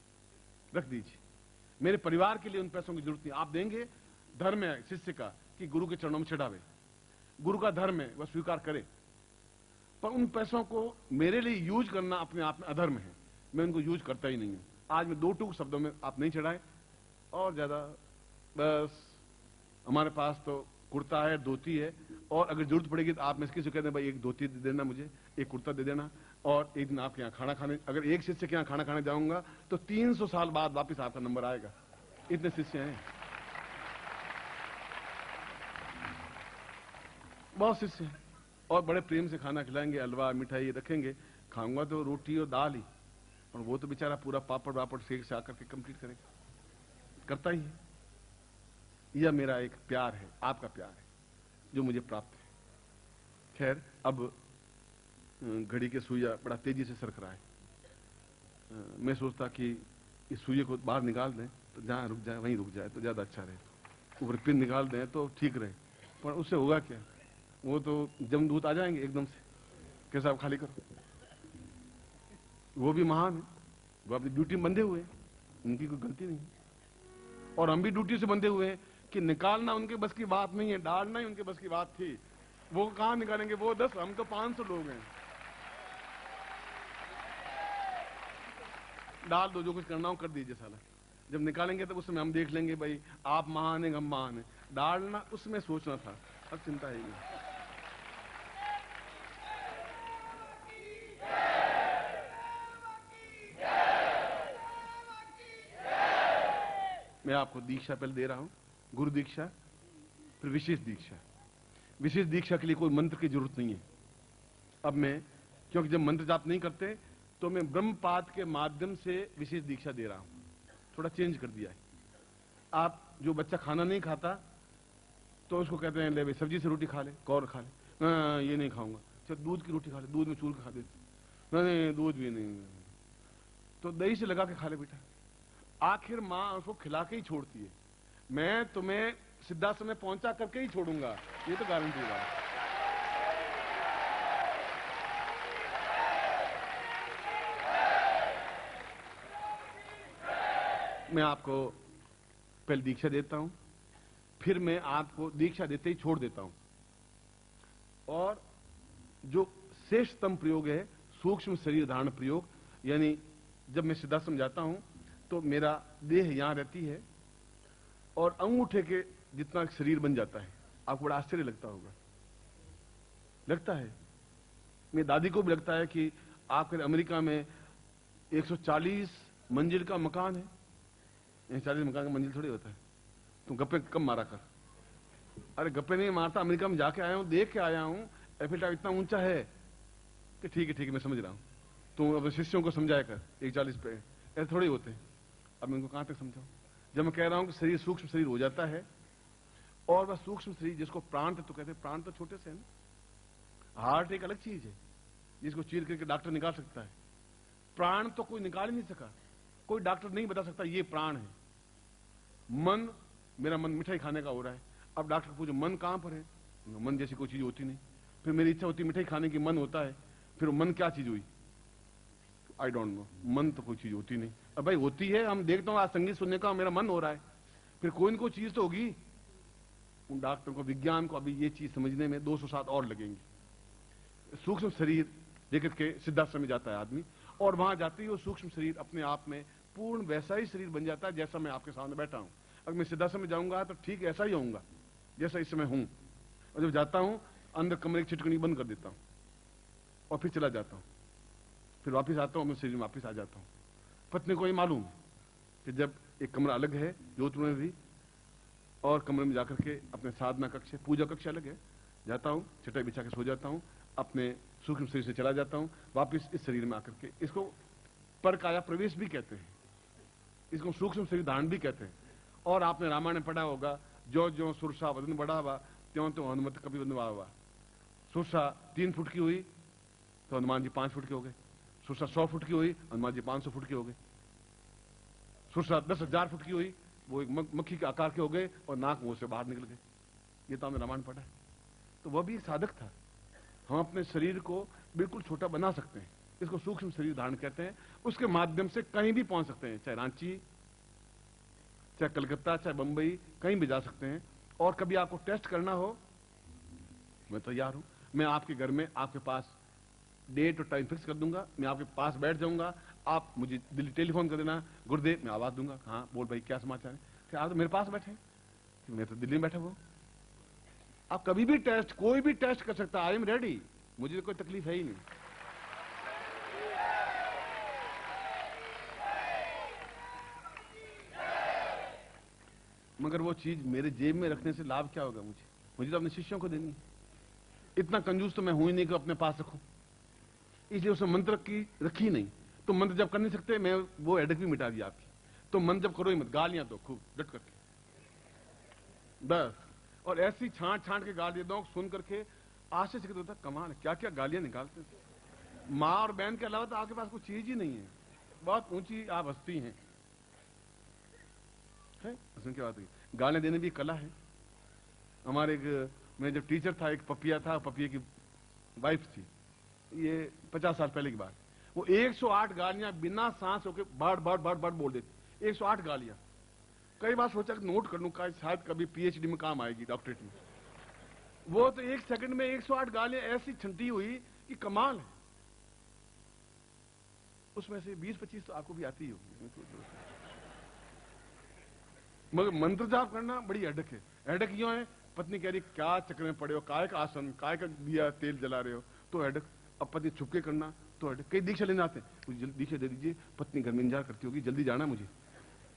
रख दीजिए। मेरे परिवार के लिए उन पैसों की जरूरत नहीं। आप देंगे, धर्म है शिष्य का कि गुरु के चरणों में चढ़ावे, गुरु का धर्म है वह स्वीकार करे, पर उन पैसों को मेरे लिए यूज करना अपने आप में अधर्म है। मैं उनको यूज करता ही नहीं हूं। आज मैं 2 टूक शब्दों में आप नहीं चढ़ाए और ज्यादा, बस हमारे पास तो कुर्ता है, धोती है, और अगर जरूरत पड़ेगी तो आप में किसी को कहते हैं भाई एक धोती दे देना, मुझे एक कुर्ता दे देना, और एक दिन आपके यहाँ खाना खाने, अगर एक शिष्य के यहाँ खाना खाने जाऊंगा तो 300 साल बाद वापस आपका नंबर आएगा। इतने शिष्य हैं, बहुत शिष्य हैं। और बड़े प्रेम से खाना खिलाएंगे, हलवा मिठाई रखेंगे, खाऊंगा तो रोटी और दाल ही, और वो तो बेचारा पूरा पापड़ वापड़ सेक से आकर के कंप्लीट करेगा, करता ही है। यह मेरा एक प्यार है, आपका प्यार है जो मुझे प्राप्त है। खैर, अब घड़ी के सुइया बड़ा तेजी से सरक रहा है। मैं सोचता कि इस सुइये को बाहर निकाल दें तो जहां रुक जाए वहीं रुक जाए तो ज्यादा अच्छा रहे, ऊपर पिन निकाल दें तो ठीक रहे, पर उससे होगा क्या? वो तो जमदूत आ जाएंगे एकदम से, कैसा आप खाली करो। वो भी महान है, वो अपनी ड्यूटी में बंधे हुए हैं, उनकी कोई गलती नहीं, और हम भी ड्यूटी से बंधे हुए हैं कि निकालना उनके बस की बात नहीं है, डालना ही उनके बस की बात थी। वो कहां निकालेंगे, वो 10, हम तो 500 लोग हैं। डाल दो, जो कुछ करना हो कर दीजिए साला। जब निकालेंगे तो उसमें हम देख लेंगे भाई आप महान है हम महान है। डालना उसमें सोचना था, अब चिंता है नहीं। मैं आपको दीक्षा पहले दे रहा हूं, गुरु दीक्षा, फिर विशेष दीक्षा। विशेष दीक्षा के लिए कोई मंत्र की जरूरत नहीं है। अब मैं, क्योंकि जब मंत्र जाप नहीं करते तो मैं ब्रह्मपाद के माध्यम से विशेष दीक्षा दे रहा हूं, थोड़ा चेंज कर दिया है। आप जो बच्चा खाना नहीं खाता तो उसको कहते हैं ले भाई सब्जी से रोटी खा ले, कौर खा ले, ये नहीं खाऊंगा, चल दूध की रोटी खा ले, दूध में चूर के खा दे, नहीं दूध भी नहीं, तो दही से लगा के खा ले बेटा। आखिर मां उसको खिला के ही छोड़ती है। मैं तुम्हें सिद्धाश्रम में पहुंचा करके ही छोड़ूंगा, ये तो गारंटी है। मैं आपको पहले दीक्षा देता हूं, फिर मैं आपको दीक्षा देते ही छोड़ देता हूं। और जो श्रेष्ठतम प्रयोग है सूक्ष्म शरीर धारण प्रयोग, यानी जब मैं सिद्धाश्रम जाता हूं तो मेरा देह यहां रहती है और अंगूठे के जितना शरीर बन जाता है। आपको बड़ा आश्चर्य लगता होगा, लगता है, मेरी दादी को भी लगता है कि आपके अमेरिका में 140 मंजिल का मकान है। 140 मकान का मंजिल थोड़ी होता है, तुम गप्पे कम मारा कर। अरे गप्पे नहीं मारता, अमेरिका में जाके आया हूं, देख के आया हूं, एफिल टावर इतना ऊंचा है कि ठीक है मैं समझ रहा हूं। तुम अपने शिष्यों को समझाया कर 140 पे ऐसे थोड़े होते हैं। अब मैं इनको कहां तक समझाऊं? जब मैं कह रहा हूं कि शरीर सूक्ष्म शरीर हो जाता है, और वह सूक्ष्म शरीर जिसको प्राण तत्व कहते हैं, प्राण तो छोटे से है ना, हार्ट एक अलग चीज है जिसको चीर करके डॉक्टर निकाल सकता है। प्राण तो कोई निकाल ही नहीं सका, कोई डॉक्टर नहीं बता सकता ये प्राण है। मन, मेरा मन मिठाई खाने का हो रहा है, अब डॉक्टर पूछो मन कहां पर है, मन जैसी कोई चीज होती नहीं। फिर मेरी इच्छा होती मिठाई खाने की, मन होता है, फिर मन क्या चीज हुई? आई डोंट नो, मन तो कोई चीज होती नहीं। अब भाई होती है, हम देखता हूं आज संगीत सुनने का मेरा मन हो रहा है, फिर कोई न कोई चीज तो होगी। उन डॉक्टर को, विज्ञान को अभी ये चीज समझने में 200 साल और लगेंगे। सूक्ष्म शरीर लेकर के सिद्धाश्रम में जाता है आदमी, और वहां जाते ही वो सूक्ष्म शरीर अपने आप में पूर्ण वैसा ही शरीर बन जाता है जैसा मैं आपके सामने बैठा हूं। अगर मैं सिद्धाश्रम में जाऊंगा तो ठीक ऐसा ही होऊंगा जैसा इस समय हूं, और जब जाता हूं अंदर कमरे की छिटकनी बंद कर देता हूं और फिर चला जाता हूं, फिर वापिस आता हूं, मैं शरीर में वापिस आ जाता हूं। पत्नी को ये मालूम कि जब एक कमरा अलग है जोधपुर में भी, और कमरे में जाकर के अपने साधना कक्ष, पूजा कक्ष अलग है, जाता हूं, चटाई बिछा के सो जाता हूं, अपने सूक्ष्म शरीर से चला जाता हूं वापिस इस शरीर में आकर के। इसको पर काया प्रवेश भी कहते हैं, इसको सूक्ष्म शरीर धारण भी कहते हैं। और आपने रामायण में पढ़ा होगा, जो जो सुरसा वजन बढ़ा हुआ त्यों तो हनुमत कभी बंधवा हुआ। सुरसा 3 फुट की हुई तो हनुमान जी 5 फुट के हो गए, सुरसा 100 फुट की हुई हनुमान जी 500 फुट के हो गए, सुरसा 10,000 फुट की हुई वो एक मक्खी के आकार के हो गए और नाक मुंह से बाहर निकल गए। ये तो हमने रामायण पढ़ा है। तो वह भी एक साधक था। हम अपने शरीर को बिल्कुल छोटा बना सकते हैं, इसको सूक्ष्म शरीर धारण कहते हैं। उसके माध्यम से कहीं भी पहुंच सकते हैं, चाहे रांची, चाहे कलकत्ता, चाहे बंबई, कहीं भी जा सकते हैं। और कभी आपको टेस्ट करना हो, मैं तैयार हूं। मैं आपके घर में आपके पास डेट और टाइम फिक्स कर दूंगा, मैं आपके पास बैठ जाऊंगा, आप मुझे दिल्ली टेलीफोन कर देना, गुरुदेव, मैं आवाज दूंगा, हाँ बोल भाई क्या समाचार है, कि आप तो मेरे पास बैठे, मैं तो दिल्ली में बैठा हुआ। आप कभी भी टेस्ट, कोई भी टेस्ट कर सकता, आई एम रेडी, मुझे कोई तकलीफ है ही नहीं। मगर वो चीज मेरे जेब में रखने से लाभ क्या होगा मुझे? मुझे तो अपने शिष्यों को देनी है। इतना कंजूस तो मैं हूं ही नहीं कि अपने पास रखूं, इसलिए उसने मंत्र की रखी नहीं। तो मंत्र जब कर नहीं सकते, मैं वो हेडेक भी मिटा दिया आपकी। तो मंत्र जब करो ही मत, गालियां दो खूब डट करके बस। और ऐसी छांट छांट के गालियां दो, सुन करके आश्चर्य होता कमाल है, क्या क्या गालियां निकालते हैं। माँ और बहन के अलावा तो आपके पास कोई चीज ही नहीं है, बहुत ऊंची आप हस्ती हैं है? उसमें क्या बात है, गालियां देने भी कला है। हमारे एक, मैं जब टीचर था, एक पपिया था, पपिया की वाइफ थी, ये 50 साल पहले की बात। वो 108 गालियां बिना सांस होके बाढ़ बाढ़ बाढ़ बाढ़ बोल देती, 108 गालियां। कई बार सोचा कि नोट कर लूं, शायद कभी पीएचडी में काम आएगी, डॉक्टरेट में। वो तो 1 सेकंड में 108 गालियां ऐसी छंटी हुई कि कमाल है। उसमें से 20-25 तो आपको भी आती ही होगी, मगर मंत्र जाप करना बड़ी अडक है। अडक क्यों है? पत्नी कह रही क्या चक्कर में पड़े हो, काय का आसन, काय का दिया तेल जला रहे हो, तो अडक। अब पति छुपके करना तो अडक। कई दीक्षा लेने आते हैं, मुझे दीक्षा दे दीजिए, पत्नी घर में इंतजार करती होगी, जल्दी जाना मुझे।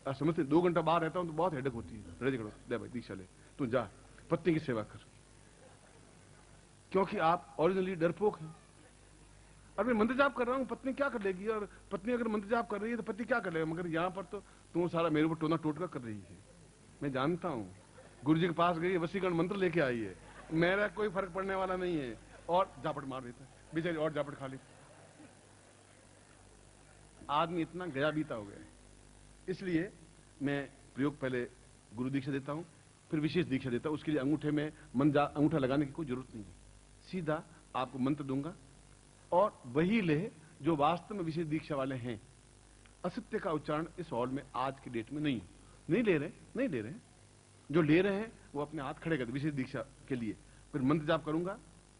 आप समझते 2 घंटा बाहर रहता हूं तो बहुत हेडक होती है। रेडी करो, दे भाई दीक्षा ले, तू जा पत्नी की सेवा कर, क्योंकि आप ओरिजिनली डरपोक हैं। और मैं मंत्र जाप कर रहा हूं, पत्नी क्या कर लेगी? और पत्नी अगर मंत्र जाप कर रही है तो पति क्या कर लेगा? मगर यहां पर तो तू सारा मेरे ऊपर टोना टोटका कर रही है। मैं जानता हूं, गुरु जी के पास गई, वसीकरण मंत्र लेके आई है, मेरा कोई फर्क पड़ने वाला नहीं है। और झापट मार देता है बेचारी, और झापट खा ली। आदमी इतना गया बीता हो गया है। इसलिए मैं प्रयोग पहले गुरु दीक्षा देता हूं, फिर विशेष दीक्षा देता हूं। उसके लिए अंगूठे में अंगूठा लगाने की कोई जरूरत नहीं है, सीधा आपको मंत्र दूंगा और वही ले जो वास्तव में विशेष दीक्षा वाले हैं। असत्य का उच्चारण इस हॉल में आज की डेट में नहीं ले रहे। जो ले रहे हैं वो अपने हाथ खड़े करते विशेष दीक्षा के लिए। फिर मंत्र जाप करूंगा,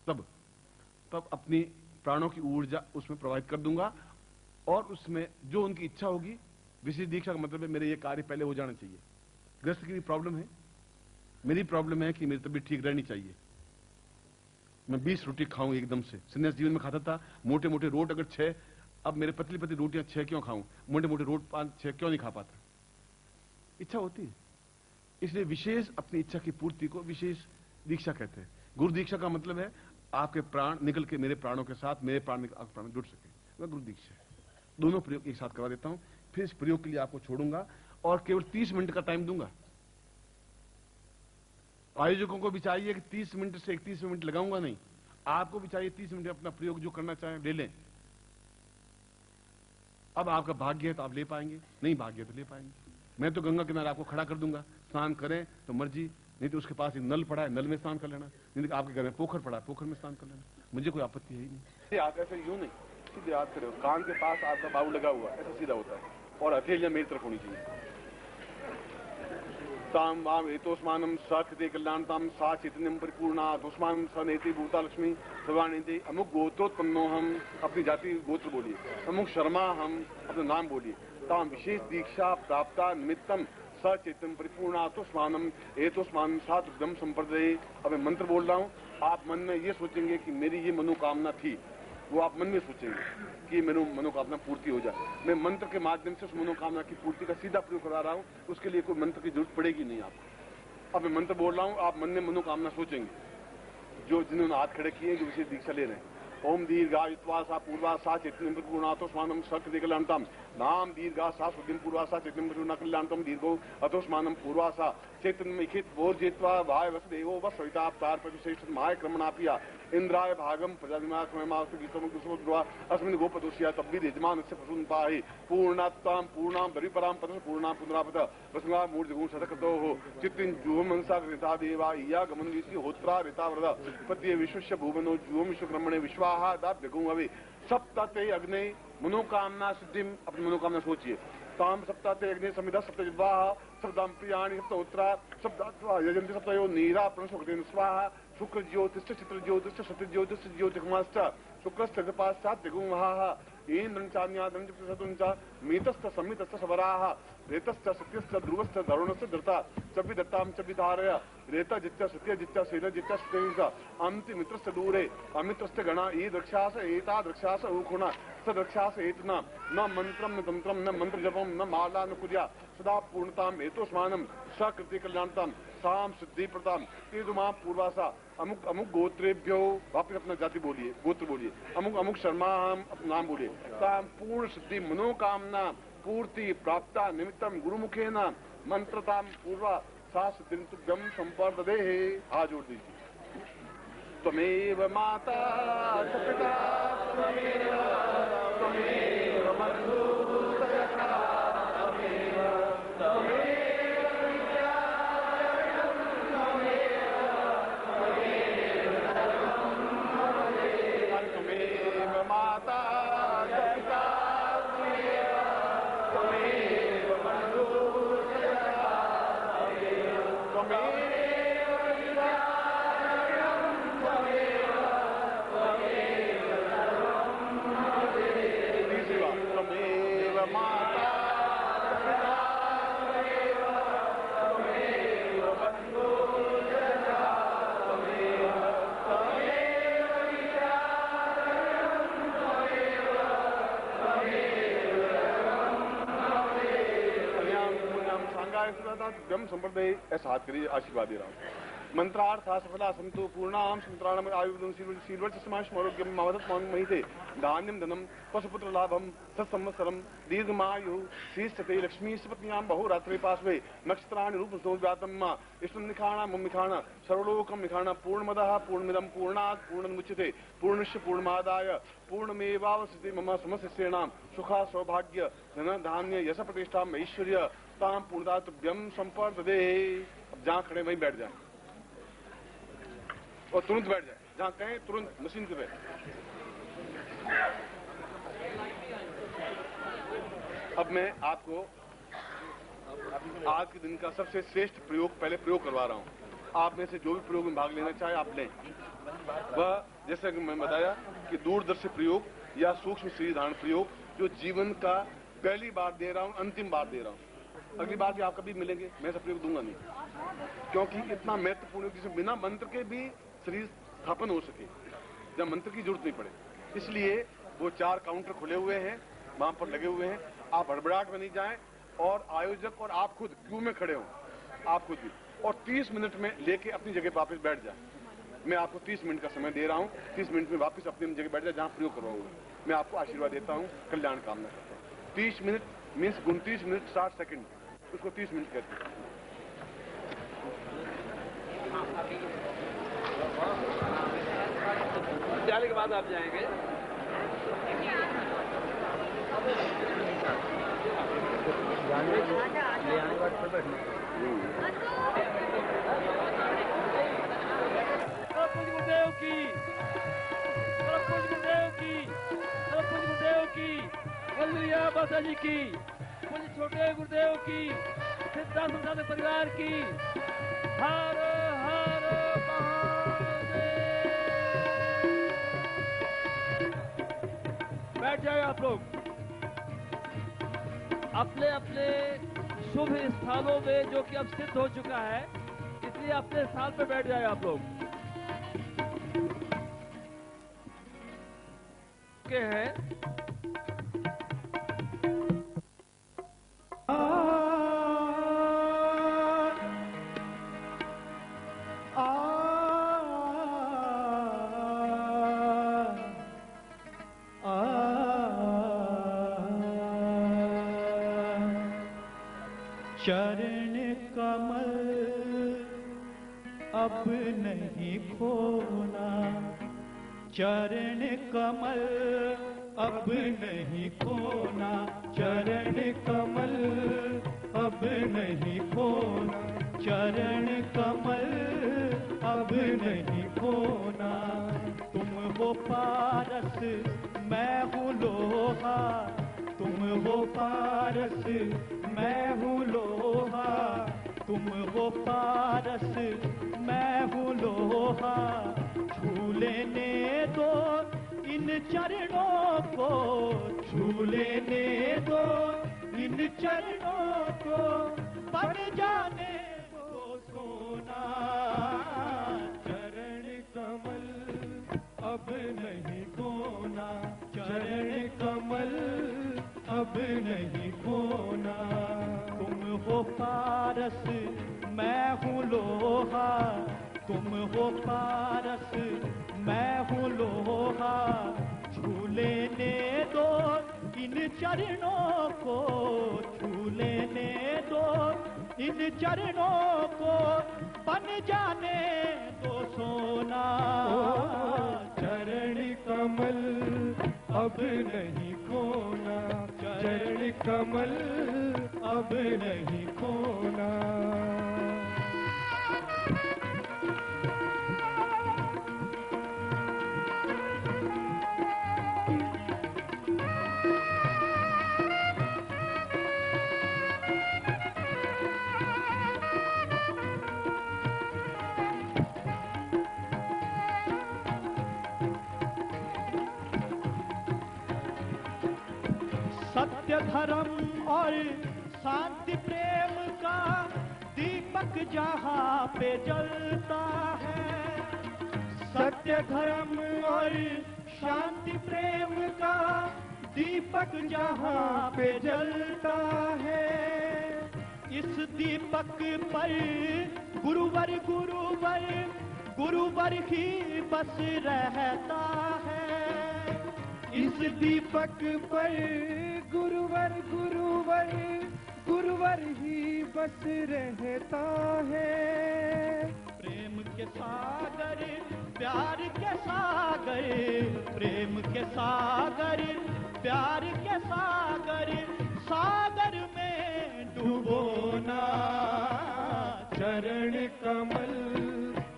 तब अपनी प्राणों की ऊर्जा उसमें प्रवाहित कर दूंगा, और उसमें जो उनकी इच्छा होगी। विशेष दीक्षा का मतलब है मेरे ये कार्य पहले हो जाना चाहिए। ग्रस्त की भी प्रॉब्लम है, मेरी प्रॉब्लम है कि मेरी तबीयत ठीक रहनी चाहिए। मैं 20 रोटी खाऊं एकदम से, संन्यास जीवन में खाता था मोटे मोटे रोट अगर 6, अब मेरे पतली पतली रोटियां 6 क्यों खाऊं? मोटे मोटे रोट 5-6 क्यों नहीं खा पाता? इच्छा होती है। इसलिए विशेष अपनी इच्छा की पूर्ति को विशेष दीक्षा कहते हैं। गुरु दीक्षा का मतलब है आपके प्राण निकल के मेरे प्राणों के साथ, मेरे प्राण आपके प्राण जुड़ सके, वह गुरु दीक्षा है। दोनों प्रयोग एक साथ करवा देता हूं, फिर इस प्रयोग के लिए आपको छोड़ूंगा और केवल 30 मिनट का टाइम दूंगा। आयोजकों को भी चाहिए कि 30 मिनट से 31 मिनट लगाऊंगा नहीं, आपको भी चाहिए 30 मिनट अपना प्रयोग जो करना चाहें ले लें। अब आपका भाग्य है तो आप ले पाएंगे, नहीं भाग्य है तो ले पाएंगे। मैं तो गंगा किनारे आपको खड़ा कर दूंगा, स्नान करें तो मर्जी, नहीं तो उसके पास एक नल पड़ा है, नल में स्नान कर लेना, नहीं तो आपके घर में पोखर पड़ा है, पोखर में स्नान कर लेना, मुझे कोई आपत्ति है ही नहीं। आप ऐसे यूं नहीं, सीधे याद करो, कान के पास आपका बाबू लगा हुआ ऐसा सीधा होता है, और हथेलियां मेरी तरफ होनी चाहिए। ताम वाम एतोस्मानम सकृते कल्याणताम सा चैतन्यम परिपूर्णातोस्मानम स नेति भूतालक्ष्मी सर्वाणिति। अमुक गोत्रोत्पन्नो हम, अपनी जाति गोत्र बोलिए। अमुक शर्मा हम, अपना नाम बोलिए। ताम विशेष दीक्षा प्राप्ता निमित्तम स चैतन्यम परिपूर्णातोस्मानम एतोस्मानम सा तुभ्यम संप्रदये। अब मैं मंत्र बोल रहा हूँ, आप मन में ये सोचेंगे कि मेरी ये मनोकामना थी, वो आप मन में सोचेंगे कि मेरी मनोकामना पूर्ति हो जाए। मैं मंत्र के माध्यम से उस मनोकामना की पूर्ति का सीधा प्रयोग करा रहा हूं, उसके लिए कोई मंत्र की जरूरत पड़ेगी नहीं आपको। अब मैं मंत्र बोल रहा हूं, आप मन में मनोकामना सोचेंगे, जो जिन्होंने हाथ खड़े किए, जो विशेष दीक्षा ले रहे हैं। ओम दीर्घायुत्वा सा पूर्वा सा चैतन्यम परिपूर्णातो स्वानम सकृते कल्याणताम। नाम दीर्घा सा सुदिम पूर्वा सा चैतन्यम परिपूर्णा कल्याणतम दीर्घो अतो स्वानम पूर्वा सा चैतन्यम इखित वोर्जित्वा वाय वसुदेवो वसविता अवतार प्रतिश्रेष्ठ माय क्रमणापिया इंद्राय भागम प्रजादिमाक मयमास्तु गीतम कुसुमद्वा अस्मिन् गोपदोष्या तब्बि यजमानस्य प्रसून पाहि पूर्णात्तां पूर्णां परिपरां पतस पूर्णां पुनरापत वसुगा मूर्जगुण शतकतोः चित्तिं जुहमंसा कृता देवा इया गमनवीति होत्रा ऋता वरद पत्ये विश्वस्य भुवनो जुहम विश्वब्रह्मणे विश्वाहा दाभ्यगुं हवे सप्तते अग्ने मनोकामना सिद्धिम। अपनी मनोकामना सोचिए। ताम सप्ताते अग्नि समिधा सप्तजिह्वाः सप्तां प्रियाणि सप्तोत्तरा सप्तात्वा यजन्ति सप्तयो नीरा प्रणशोकतेन स्वाहा। शुक्र ज्योतिश्च चित्र ज्योतिश्च सत्य ज्योतिश्च ज्योतिर्गमाश्च शुक्रश्च पाश्चात् गुंहाः इंद्रं चान्यादं च प्रसदं च मीतश्च संमितश्च सबराः रेतश्च सत्यश्च ध्रुवश्च धरुणश्च धृता च विदत्तां च विधारय रेता जित्य सत्य जित्य सेन जित्य सत्यं च अन्ति मित्रश्च दूरे अमित्रश्च गणा ई द्रक्षास एता द्रक्षास उखुणा सदक्षा से हेतुना न मंत्रम न तंत्रम न मंत्र जपम न माला न कुर्या सदा पूर्णताम हेतुष्मानम सकृति कल्याणताम साम सिद्धि प्रदाम तेजुमा पूर्वासा अमुक अमुक गोत्रेभ्यो, वापिस अपना जाति बोलिए, गोत्र बोलिए, अमुक अमुक शर्मा नाम बोलिए, ताम पूर्ण सिद्धि मनोकामना पूर्ति प्राप्ता निमित्तम गुरुमुखे न मंत्रताम पूर्वा सा सिद्धि तुभ्यम संपर्ददे। हाथ जोड़ दीजिए। त्वमेव माता च पिता त्वमेव बन्धु च सखा त्वमेव माता च पिता त्वमेव बन्धु च सखा ब्रह्म संप्रदाय ऐसा हाथ करिए, आशीर्वाद दे रहा हूँ। मंत्रार्थ सफला संतो पूर्णाम संत्राणम आयुर्वेदम शीलवर्ष समाश आरोग्यम मावदत महिते धान्यम धनम पशुपुत्र लाभम सत्संवत्सरम दीर्घमायु शीर्षते लक्ष्मी सपत्न्याम बहुरात्रि पार्श्वे नक्षत्राणि रूप संव्यातम इष्टम निखाणा मम निखाणा सर्वलोकम निखाणा पूर्णमदः पूर्णमिदम पूर्णात् पूर्णमुच्यते पूर्णस्य पूर्णमादाय पूर्णमेवावसिते मम समस्तेषां सुखा सौभाग्य धन धान्य यश प्रतिष्ठा ऐश्वर्य ताम पूर्णताभ्यम संपर्ददे। अब जहाँ खड़े वहीं बैठ जाए और तुरंत बैठ जाए, जहाँ कहें तुरंत मशीन से बैठ। अब मैं आपको आज के दिन का सबसे श्रेष्ठ प्रयोग पहले प्रयोग करवा रहा हूँ। आप में से जो भी प्रयोग में भाग लेना चाहे आप लें। वह जैसा कि मैं बताया कि दूरदर्शी प्रयोग या सूक्ष्म शरीर धारण प्रयोग जो जीवन का पहली बार दे रहा हूँ, अंतिम बार दे रहा हूँ। अगली बार भी आप कभी मिलेंगे मैं ऐसा प्रयोग दूंगा नहीं, क्योंकि इतना महत्वपूर्ण जिसमें बिना मंत्र के भी शरीर स्थापन हो सके, जब मंत्र की जरूरत नहीं पड़े। इसलिए वो 4 काउंटर खुले हुए हैं, वहां पर लगे हुए हैं। आप हड़बड़ाहट में नहीं जाएं और आयोजक और आप खुद क्यू में खड़े हों, आप खुद भी, और 30 मिनट में लेके अपनी जगह पर वापस बैठ जाए। मैं आपको 30 मिनट का समय दे रहा हूँ, 30 मिनट में वापस अपनी जगह बैठ जाए जहाँ प्रयोग करवाऊंगा। मैं आपको आशीर्वाद देता हूँ, कल्याण कामना करता हूँ। 30 मिनट मीन्स 29 मिनट 60 सेकंड, उसको 30 मिनट कहते हैं। जाने के बाद आप जाएंगे। ले आने के बाद फिर बैठना। गुरुदेव की, गुरुदेव की, गुरुदेव की, वल्लिया बासा जी की, मुझे छोटे गुरुदेव की, सिद्धांत प्रसाद परिवार की, हर हर बैठ जाए आप लोग अपने अपने शुभ स्थानों में, जो कि अब सिद्ध हो चुका है, इसलिए अपने स्थान पे बैठ जाए आप लोग के हैं। चरण कमल अब नहीं खोना, चरण कमल अब नहीं खोना, चरण कमल अब नहीं खोना, चरण कमल अब नहीं खोना। तुम हो पारस मैं हूँ लोहा, तुम हो पारस मैं हूँ लोहा, तुम हो पारस मैं हूँ लोहा। छू लेने दो इन चरणों को, छू लेने दो इन चरणों को, बन जाने दो सोना। चरण कमल अब नहीं खोना, चरण कमल लोहा, तुम हो पारस मैं हूँ लोहा, छू लेने दो इन चरणों को, छू लेने दो इन चरणों को, बन जाने दो सोना। चरण कमल अब नहीं खोना, चरण कमल अब नहीं खोना। सत्य धर्म और शांति प्रेम का दीपक जहाँ पे जलता है, सत्य धर्म और शांति प्रेम का दीपक जहाँ पे जलता है, इस दीपक पर गुरुवर गुरुवर गुरुवर ही बस रहता है, इस दीपक पर गुरुवर गुरुवर गुरुवर ही बस रहता है। प्रेम के सागर प्यार के सागर, प्रेम के सागर प्यार के सागर, सागर में डूबो ना। चरण कमल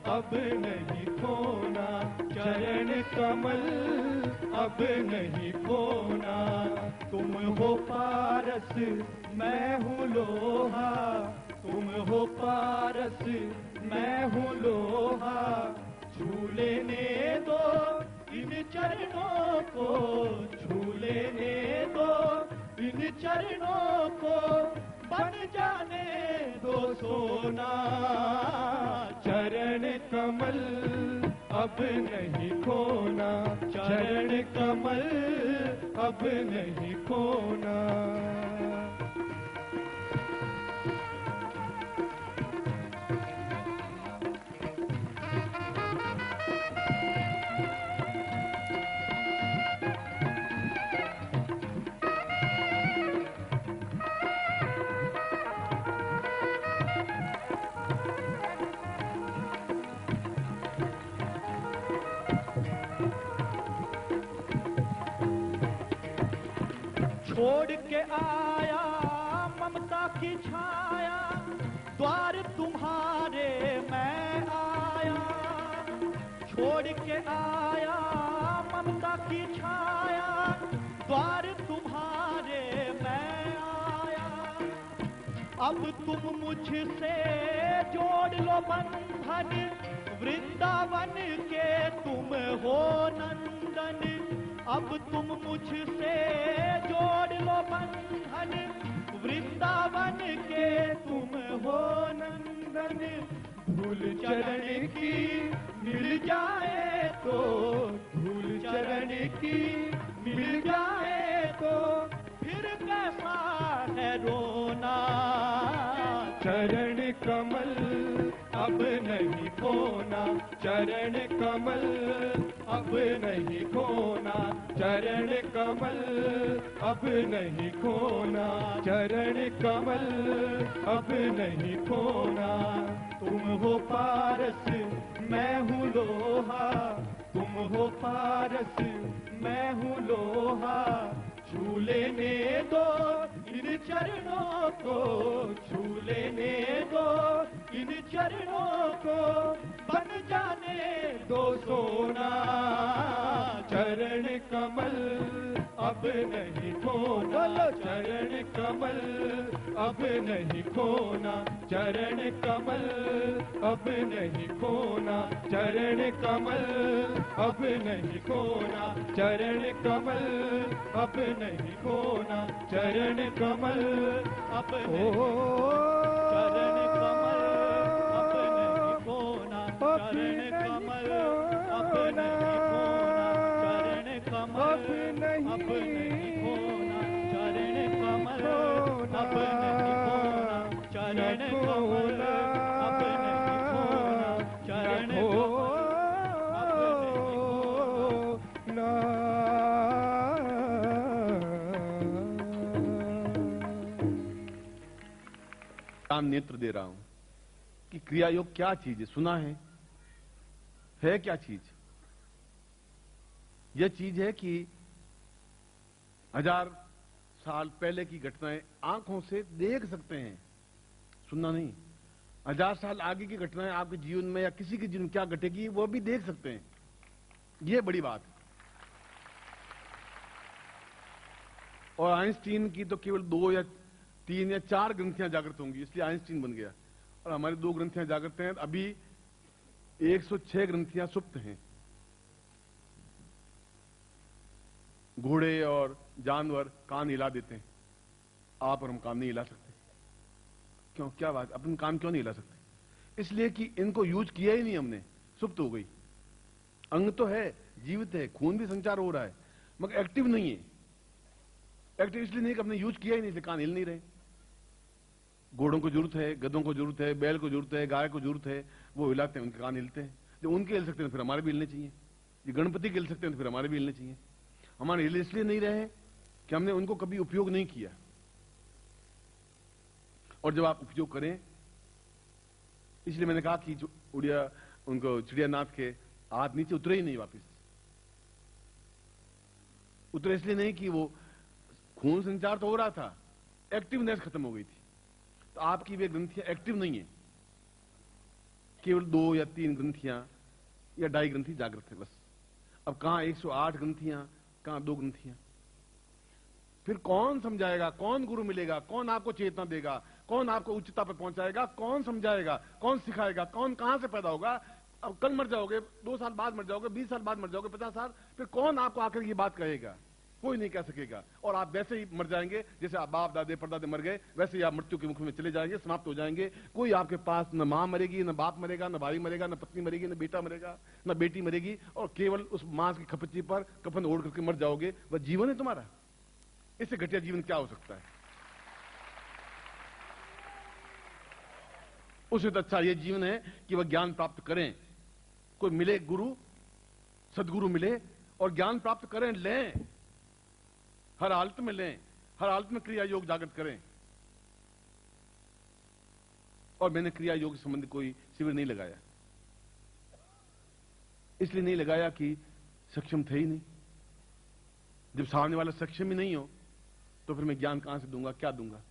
अब नहीं खोना, चरण कमल अब नहीं खोना। तुम हो पारस मैं हूँ लोहा, तुम हो पारस मैं हूँ लोहा, छू लेने दो इन चरणों को, छू लेने दो इन चरणों को, बन जाने दो सोना। चरण कमल अब नहीं खोना, चरण कमल अब नहीं खोना। छोड़ के आया ममता की छाया, द्वार तुम्हारे मैं आया, छोड़ के आया ममता की छाया, द्वार तुम्हारे मैं आया। अब तुम मुझसे जोड़ लो बंधन, वृंदावन के तुम हो नंदन, अब तुम मुझसे जोड़ लो बंधन, वृंदावन के तुम हो नंदन। धूल चरण की मिल जाए तो, धूल चरण की मिल जाए तो, फिर कैसा है रोना। चरण कमल अब नहीं खोना, चरण कमल अब नहीं खोना, चरण कमल अब नहीं खोना, चरण कमल अब नहीं खोना। तुम हो पारस मैं हूँ लोहा, तुम हो पारस मैं हूँ लोहा, छू लेने दो इन चरणों को, छू लेने दो इन चरणों को, बन जाने दो सोना। चरण कमल अब नहीं खोना, चरण कमल अब नहीं खोना, चरण कमल अब नहीं खोना, चरण कमल अब नहीं खोना, चरण कमल अब नहीं खोना, चरण कमल अब चरण कमल अब नहीं खोना, चरण कमल अब नहीं खोना, चरण कमल अब नहीं खोना, चरण कमल अब नहीं खोना, चरण कमल अब नहीं ज्ञान नेत्र दे रहा हूं कि क्रिया योग क्या चीज है। सुना है क्या चीज? यह चीज है कि 1000 साल पहले की घटनाएं आंखों से देख सकते हैं, सुनना नहीं। 1000 साल आगे की घटनाएं आपके जीवन में या किसी के जीवन में क्या घटेगी वो भी देख सकते हैं। यह बड़ी बात है। और आइंस्टीन की तो केवल 2 या 3 या 4 ग्रंथियां जागृत होंगी, इसलिए आइंस्टीन बन गया। और हमारी 2 ग्रंथियां जागृत हैं। अभी 106 ग्रंथियां सुप्त हैं। घोड़े और जानवर कान हिला देते हैं, आप और हम कान नहीं हिला सकते। क्यों? क्या बात? अपन कान क्यों नहीं हिला सकते? इसलिए कि इनको यूज किया ही नहीं हमने, सुप्त हो गई। अंग तो है, जीवित है, खून भी संचार हो रहा है, मगर एक्टिव नहीं है। एक्टिव इसलिए नहीं कि हमने यूज किया ही नहीं, इसलिए कान हिल नहीं रहे। घोड़ों को जरूरत है, गधों को जरूरत है, बैल को जरूरत है, गाय को जरूरत है, वो हिलाते हैं, उनके कान हिलते हैं। जब उनके हिल सकते हैं तो फिर हमारे भी हिलने चाहिए। ये गणपति के हिल सकते हैं तो फिर हमारे भी हिलने चाहिए। हमारे हिल इसलिए नहीं रहे कि हमने उनको कभी उपयोग नहीं किया। और जब आप उपयोग करें, इसलिए मैंने कहा कि जो उड़िया उनको चिड़ियानाथ के हाथ नीचे उतरे ही नहीं, वापस उतरे इसलिए नहीं कि वो खून संचार तो हो रहा था, एक्टिवनेस खत्म हो गई थी। तो आपकी वे ग्रंथियां एक्टिव नहीं है, केवल 2 या 3 ग्रंथियां या 2.5 ग्रंथि जागृत है बस। अब कहां 108 ग्रंथियां, कहां 2 ग्रंथियां? फिर कौन समझाएगा? कौन गुरु मिलेगा? कौन आपको चेतना देगा? कौन आपको उच्चता पर पहुंचाएगा? कौन समझाएगा? कौन सिखाएगा? कौन कहां से पैदा होगा? अब कल मर जाओगे, 2 साल बाद मर जाओगे, 20 साल बाद मर जाओगे, 50 साल, फिर कौन आपको आकर ये बात कहेगा? कोई नहीं कह सकेगा। और आप वैसे ही मर जाएंगे जैसे आप बाप दादे परदादे मर गए, वैसे ही आप मृत्यु के मुख में चले जाएंगे, समाप्त हो जाएंगे। कोई आपके पास न मां मरेगी, न बाप मरेगा, न भाई मरेगा, न पत्नी मरेगी, न बेटा मरेगा, न बेटी मरेगी। और केवल उस मांस की खपच्ची पर कफन ओढ़ करके मर जाओगे। वह जीवन है तुम्हारा? इससे घटिया जीवन क्या हो सकता है? उससे तो अच्छा यह जीवन है कि वह ज्ञान प्राप्त करें, कोई मिले गुरु, सदगुरु मिले और ज्ञान प्राप्त करें, लें, हर हालत में लें, हर हालत में क्रिया योग जागृत करें। और मैंने क्रिया योग के संबंध कोई शिविर नहीं लगाया, इसलिए नहीं लगाया कि सक्षम थे ही नहीं। जब सामने वाला सक्षम ही नहीं हो तो फिर मैं ज्ञान कहां से दूंगा, क्या दूंगा?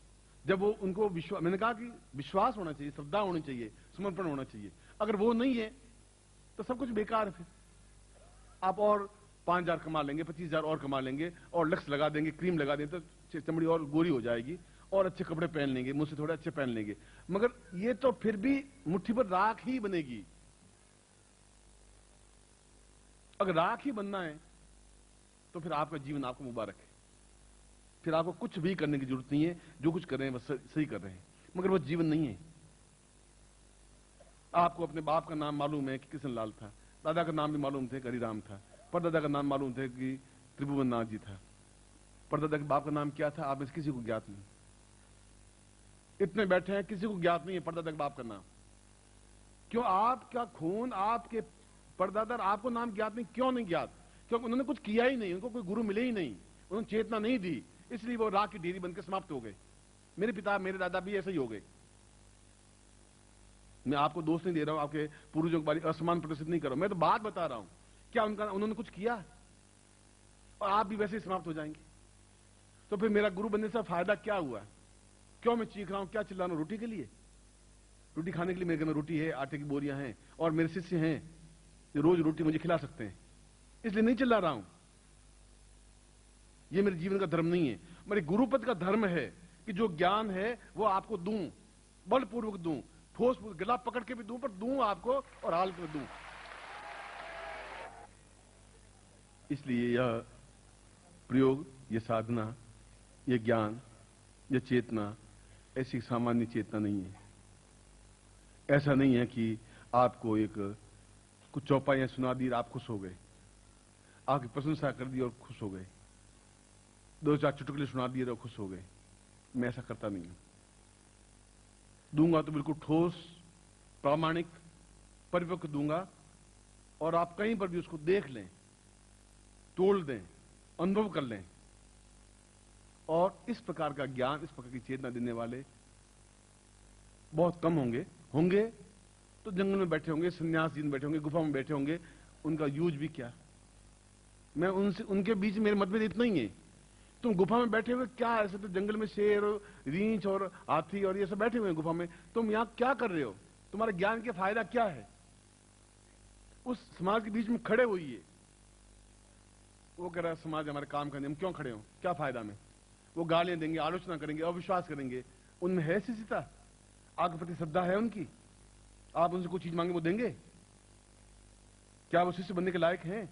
जब वो उनको विश्वास, मैंने कहा कि विश्वास होना चाहिए, श्रद्धा होनी चाहिए, समर्पण होना चाहिए। अगर वो नहीं है तो सब कुछ बेकार है। फिर आप और 5,000 कमा लेंगे, 25,000 और कमा लेंगे, और लक्ष्य लगा देंगे, क्रीम लगा देंगे तो चमड़ी और गोरी हो जाएगी, और अच्छे कपड़े पहन लेंगे, मुझसे थोड़े अच्छे पहन लेंगे, मगर ये तो फिर भी मुट्ठी पर राख ही बनेगी। अगर राख ही बनना है तो फिर आपका जीवन आपको मुबारक है। फिर आपको कुछ भी करने की जरूरत नहीं है, जो कुछ कर रहे हैं बस सही कर रहे हैं, मगर वो जीवन नहीं है। आपको अपने बाप का नाम मालूम है कि कृष्ण लाल था, दादा का नाम भी मालूम थे कि हरिराम था, परदादा का नाम मालूम थे कि त्रिभुवन नाथ जी था। परदादा के बाप का नाम क्या था आप में से किसी को ज्ञात नहीं। इतने बैठे हैं, किसी को ज्ञात नहीं है परदादा के बाप का नाम। क्यों? आपका खून, आपके परदादा, आपको नाम ज्ञात नहीं। क्यों नहीं ज्ञात? क्योंकि उन्होंने कुछ किया ही नहीं, उनको कोई गुरु मिले ही नहीं, उन्होंने चेतना नहीं दी, इसलिए वो राख की ढेरी बनकर समाप्त हो गए। मेरे पिता, मेरे दादा भी ऐसे ही हो गए। मैं आपको दोष नहीं दे रहा हूं, आपके पूर्वजों के बारे में असमान प्रदर्शित नहीं कर रहा हूं, मैं तो बात बता रहा हूं। क्या उन्होंने कुछ किया? और आप भी वैसे ही समाप्त हो जाएंगे। तो फिर मेरा गुरु बनने से फायदा क्या हुआ? क्यों मैं चीख रहा हूं, क्या चिल्ला रहा हूं? रोटी के लिए? रोटी खाने के लिए मेरे घर में रोटी है, आटे की बोरियां हैं, और मेरे शिष्य हैं जो रोज रोटी मुझे खिला सकते हैं, इसलिए नहीं चिल्ला रहा हूं। यह मेरे जीवन का धर्म नहीं है। मेरे गुरुपद का धर्म है कि जो ज्ञान है वो आपको दूं, बलपूर्वक दूं, ठोस गला पकड़ के भी दूं, पर दूं आपको और हालत में दूं। इसलिए यह प्रयोग, यह साधना, यह ज्ञान, यह चेतना ऐसी सामान्य चेतना नहीं है। ऐसा नहीं है कि आपको एक कुछ चौपाइयां सुना दी और आप खुश हो गए, आपकी प्रशंसा कर दी और खुश हो गए, 2-4 चुटकुले सुना दिए और खुश हो गए। मैं ऐसा करता नहीं हूं। दूंगा तो बिल्कुल ठोस, प्रामाणिक, परिपक्व दूंगा, और आप कहीं पर भी उसको देख लें, तोड़ दें, अनुभव कर लें। और इस प्रकार का ज्ञान, इस प्रकार की चेतना देने वाले बहुत कम होंगे। होंगे तो जंगल में बैठे होंगे, सन्यासी बैठे होंगे, गुफा में बैठे होंगे, उनका यूज भी क्या। मैं उनसे, उनके बीच मेरे मतभेद इतना ही है। तुम गुफा में बैठे हुए क्या, ऐसे तो जंगल में शेर और रींछ और हाथी और ये सब बैठे हुए हैं गुफा में, तुम यहां क्या कर रहे हो? तुम्हारे ज्ञान के फायदा क्या है? उस समाज के बीच में खड़े हुई, वो कह रहा है समाज हमारे काम करने, हम क्यों खड़े हो, क्या फायदा में? वो गालियां देंगे, आलोचना करेंगे, अविश्वास करेंगे। उनमें है शिष्यता, आपके प्रति श्रद्धा है उनकी? आप उनसे कोई चीज मांगे वो देंगे? क्या वो शिष्य बनने के लायक हैं?